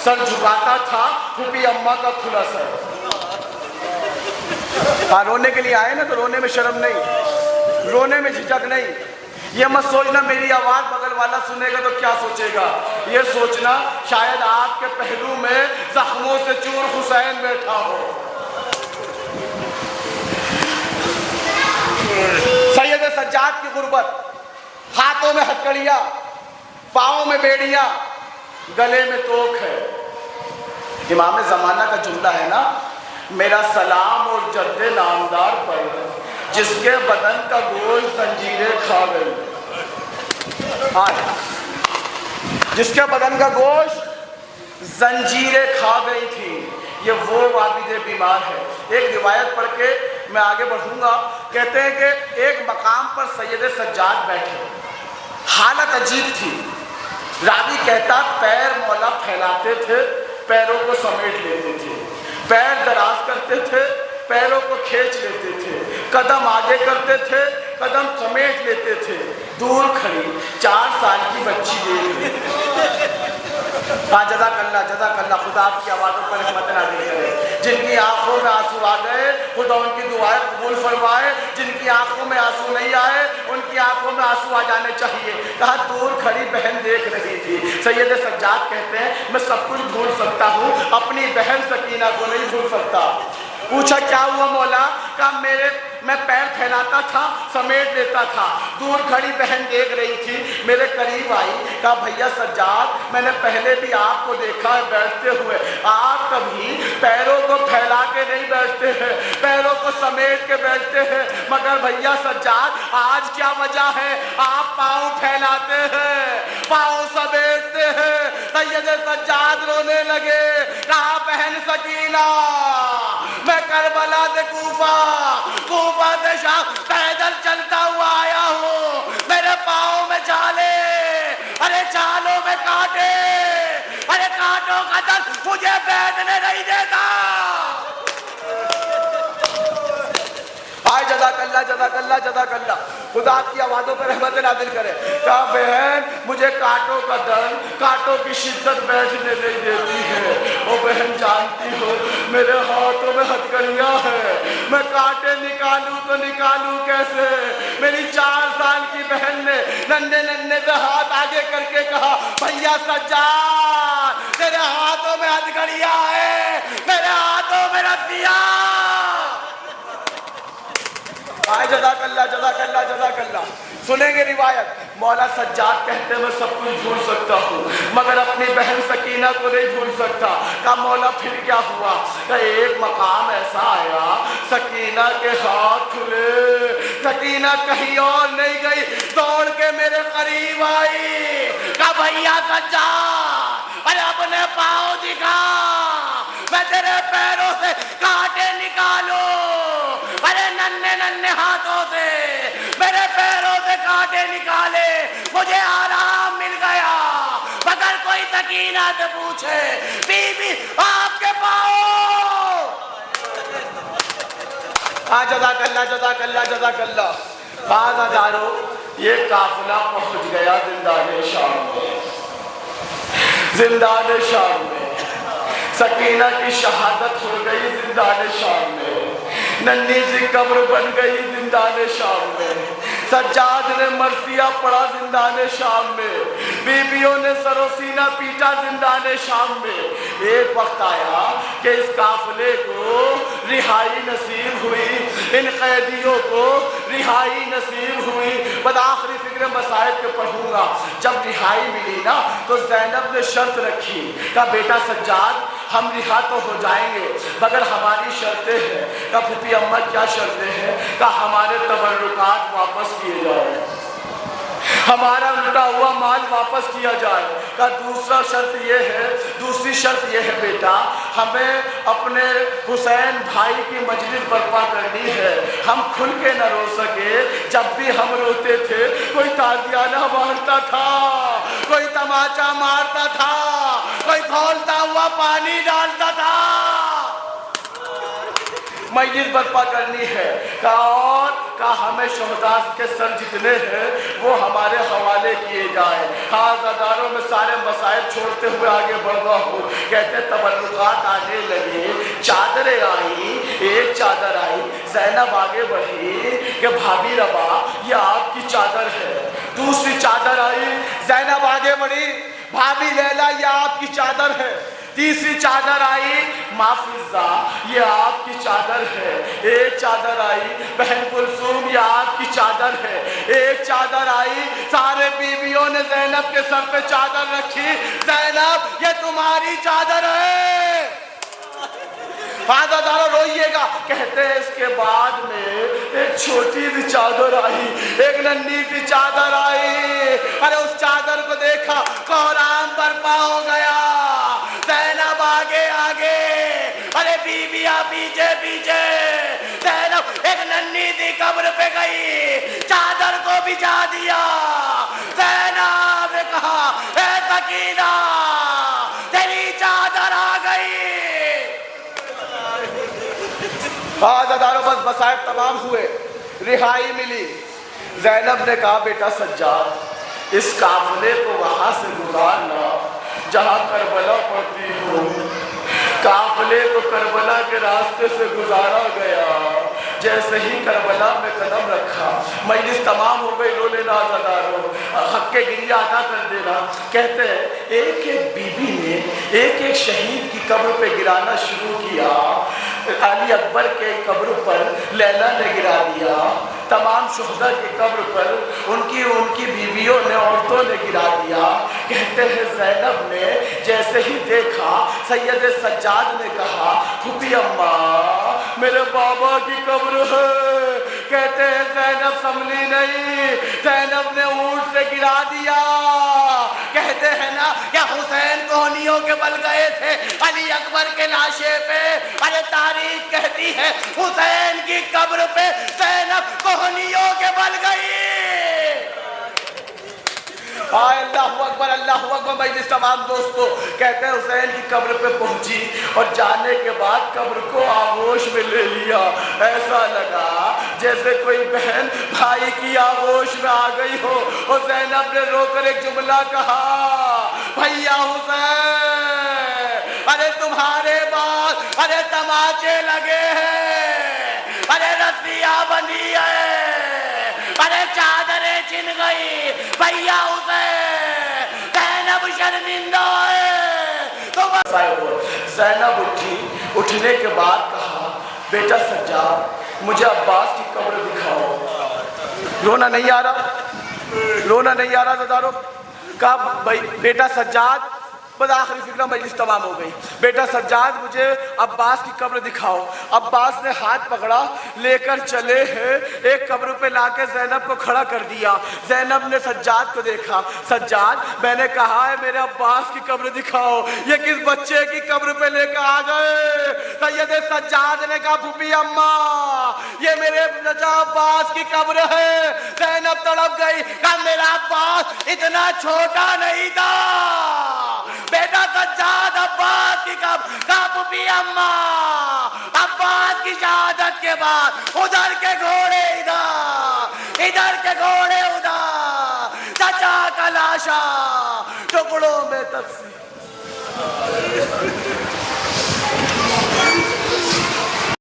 سر جھکاتا تھا پھوپھی اماں کا کھلا سر. ہاں رونے کے لیے آئے نا تو رونے میں شرم نہیں, رونے میں جھجک نہیں. یہ مت سوچنا میری آواز بغل والا سنے گا تو کیا سوچے گا. یہ سوچنا شاید آپ کے پہلو میں زخموں سے چور حسین بیٹھا ہو. سید سجاد کی غربت, ہاتھوں میں ہتکڑیاں, پاؤں میں بیڑیاں, گلے میں توک ہے. امام زمانہ کا جملہ ہے نا, میرا سلام اور جد نامدار پر جس کے بدن کا گوشت زنجیریں کھا گئی. جس کے بدن کا گوشت زنجیریں کھا گئی تھی, یہ وہ عابد بیمار ہے. ایک روایت پڑھ کے میں آگے بڑھوں گا. کہتے ہیں کہ ایک مقام پر سید سجاد بیٹھے, حالت عجیب تھی. راوی کہتا پیر مولا پھیلاتے تھے, پیروں کو سمیٹ لیتے تھے, پیر دراز کرتے تھے, پیروں کو کھینچ لیتے تھے, قدم آگے کرتے تھے, قدم سمیٹ لیتے تھے. دور کھڑی 4 سال کی بچی دیکھ رہی تھی. ہاں جزاک اللہ, خدا آپ کی آوازوں پر رحمت نازل کرے. جن کی آنکھوں میں آنسو آ گئے خدا ان کی دعائیں قبول فرمائے, جن کی آنکھوں میں آنسو نہیں آئے ان کی آنکھوں میں آنسو آ جانے چاہیے. کہا دور کھڑی بہن دیکھ رہی تھی. سید سجاد کہتے ہیں میں سب کچھ بھول سکتا ہوں, اپنی بہن سکینہ کو نہیں بھول سکتا. پوچھا کیا ہوا مولا؟ کہا میں پیر پھیلاتا تھا, سمیٹ لیتا تھا, دور کھڑی بہن دیکھ رہی تھی, میرے قریب آئی. کہا بھیا سجاد میں نے پہلے بھی آپ کو دیکھا ہے بیٹھتے ہوئے, آپ کبھی پیروں کو پھیلا کے نہیں بیٹھتے ہیں, پیروں کو سمیٹ کے بیٹھتے ہیں. مگر بھیا سجاد آج کیا وجہ ہے آپ پاؤں پھیلاتے ہیں, پاؤں سمیٹتے ہیں. سید سجاد رونے لگے. کہا بہن سکینہ میں کربلا سے کوفہ سے شام پیدل چلتا ہوا آیا ہوں, میرے پاؤں میں چھالے, ارے چھالوں میں کانٹے, ارے کانٹوں کا درد مجھے بیٹھنے نہیں دیتا. جزاک اللہ, خدا آپ کی آوازوں پر رحمت نازل کرے. کہا بہن مجھے کانٹوں کا درد, کانٹوں کی شدت بیٹھنے نہیں دیتی ہے. او بہن جانتی ہو میرے ہاتھوں میں ہتکڑیاں ہیں, میں کانٹے نکالوں تو نکالوں کیسے. میری 4 سال کی بہن نے ننھے سے ہاتھ آگے کر کے کہا بھیا سجاد تیرے ہاتھوں میں ہتکڑیاں ہیں, میرے ہاتھوں میں رسیاں. جزاک اللہ. سنیں گے روایت. مولا سجاد کہتے ہیں میں سب کچھ بھول سکتا ہوں مگر اپنی بہن سکینہ کو نہیں بھول سکتا. کہا مولا پھر کیا ہوا؟ کہ ایک مقام ایسا آیا سکینہ کے ہاتھ کھلے, سکینہ کہیں اور نہیں گئی, دوڑ کے میرے قریب آئی. کہا بھیا سجاد ارے اپنے پاؤں دکھا, میں تیرے پیروں سے کانٹے نکالوں, ہاتھوں سے میرے پیروں سے کانٹے نکالے، مجھے آرام مل گیا۔ مگر کوئی سکینہ سے پوچھے بی بی آپ کے پاؤں۔ جزاک اللہ جزاک اللہ جزاک اللہ۔ بعض ہزاروں یہ قافلہ پہنچ گیا زندان شام میں۔ زندان شام میں سکینہ کی شہادت ہو گئی زندان شام میں، ننھی سی قبر بن گئی زندان شام میں، سجاد نے مرثیہ پڑھا زندان شام میں، بیویوں نے سر و سینہ پیٹا زندان شام میں۔ ایک وقت آیا کہ اس قافلے کو رہائی نصیب ہوئی، ان قیدیوں کو رہائی نصیب ہوئی۔ بس آخری فکر مصائب کے پڑھوں گا۔ جب رہائی ملی نا تو زینب نے شرط رکھی، کہا بیٹا سجاد ہم رہا تو ہو جائیں گے مگر ہماری شرطیں ہیں۔ کہا پھوپھی اماں کیا شرطیں ہیں؟ کہا ہمارے تبرکات واپس کیے جائیں، ہمارا لوٹا ہوا مال واپس کیا جائے۔ کہا دوسری شرط یہ ہے بیٹا، ہمیں اپنے حسین بھائی کی مجلس برپا کرنی ہے، ہم کھل کے نہ رو سکے، جب بھی ہم روتے تھے کوئی تازیانہ مارتا تھا، کوئی تماچا مارتا تھا، کوئی کھولتا ہوا پانی ڈالتا تھا، مجلس برپا کرنی ہے۔ کہا ہمیں شہداء کے سر جتنے ہیں وہ ہمارے حوالے کیے جائیں۔ عزاداروں میں سارے مسائل چھوڑتے ہوئے آگے بڑھ رہا ہوں۔ کہتے تبرکات آنے لگے، چادریں آئیں، ایک چادر آئی، زینب آگے بڑھی کہ بھابھی ربا یہ آپ کی چادر ہے۔ دوسری چادر آئی، زینب آگے بڑھی، بھابھی لیلا یہ آپ کی چادر ہے۔ تیسری چادر آئی، ماں فضہ یہ آپ کی چادر ہے۔ ایک چادر آئی، بہن کلثوم یہ آپ کی چادر ہے۔ ایک چادر آئی، سارے بیویوں نے زینب کے سر پہ چادر رکھی، زینب یہ تمہاری چادر ہے۔ عزاداروں روئیے گا۔ کہتے ہیں اس کے بعد میں ایک چھوٹی سی چادر آئی، ایک ننھی سی چادر آئی۔ ارے اس چادر کو دیکھا، قرآن برپا ہو گیا۔ زینب آگے آگے، ارے بیویاں پیچھے پیچھے۔ زینب ایک ننھی سی قبر پہ گئی، چادر کو بچھا دیا۔ زینب نے کہا اے سکینہ تیری چادر آ گئی۔ عزاداروں بس مصائب تمام ہوئے، رہائی ملی۔ زینب نے کہا بیٹا سجاد اس قافلے کو وہاں سے گزارنا جہاں کربلا پڑتی ہو۔ قافلے کو کربلا کے راستے سے گزارا گیا، جیسے ہی کربلا میں قدم رکھا مجلس تمام ہو گئی۔ رو لینا عزاداروں، حق کے گریہ ادا کر دینا۔ کہتے ہیں ایک ایک بی بی نے ایک ایک شہید کی قبر پہ گرانا شروع کیا۔ علی اکبر کے قبر پر لیلا نے گرا دیا، تمام شہداء کی قبر پر ان کی بیویوں نے، عورتوں نے گرا دیا۔ کہتے ہیں زینب نے جیسے ہی دیکھا، سید سجاد نے کہا پھوپھی اماں میرے بابا کی قبر ہے۔ کہتے ہیں زینب سنبھلی نہیں، زینب نے اونٹ سے گرا دیا۔ کہتے ہیں نا کہ حسین کوہنیوں کے بل گئے تھے علی اکبر کے لاشے پہ۔ ارے تاریخ کہتی ہے حسین کی قبر پہ زینب کوہنیوں کے بل گئی۔ اللہ اکبر مجلس تمام دوستوں۔ کہتے ہیں حسین کی قبر پہ پہنچی اور جانے کے بعد قبر کو آغوش میں لے لیا۔ ایسا لگا جیسے کوئی بہن بھائی کی آغوش میں آ گئی ہو۔ اور زینب نے رو کر ایک جملہ کہا بھیا حسین ارے تمہارے بعد ارے تماچے لگے ہیں، ارے رسیاں بندھی ہے، ارے چادریں چھن گئی، بھیا حسین زینب شرمندہ ہے۔ تو زینب اٹھی، اٹھنے کے بعد کہا بیٹا سجاد مجھے عباس کی قبر دکھاؤ۔ رونا نہیں آ رہا، رونا نہیں آ رہا زدارو۔ کہا بیٹا سجاد بآخری فکرہ مجلس تمام ہو گئی. بیٹا سجاد مجھے عباس کی قبر دکھاؤ. عباس نے ہاتھ پکڑا, لے کر چلے ہیں, ایک قبر پہ لا کے زینب کو کھڑا کر دیا. زینب نے سجاد کو دیکھا. سجاد میں نے کہا ہے میرے عباس کی قبر دکھاؤ, یہ کس بچے کی قبر پہ لے کے آ گئے؟ سید سجاد نے کہا پھوپھی اماں یہ میرے چچا عباس کی قبر ہے. زینب تڑپ گئی, کہا میرا عباس اتنا چھوٹا نہیں تھا. بیٹا سجاد عباس کی قبر, کہا پھوپھی اماں عباس کی شہادت کے بعد ادھر کے گھوڑے ادھر, ادھر کے گھوڑے ادھر, چچا کا لاشا ٹکڑوں میں تقسیم.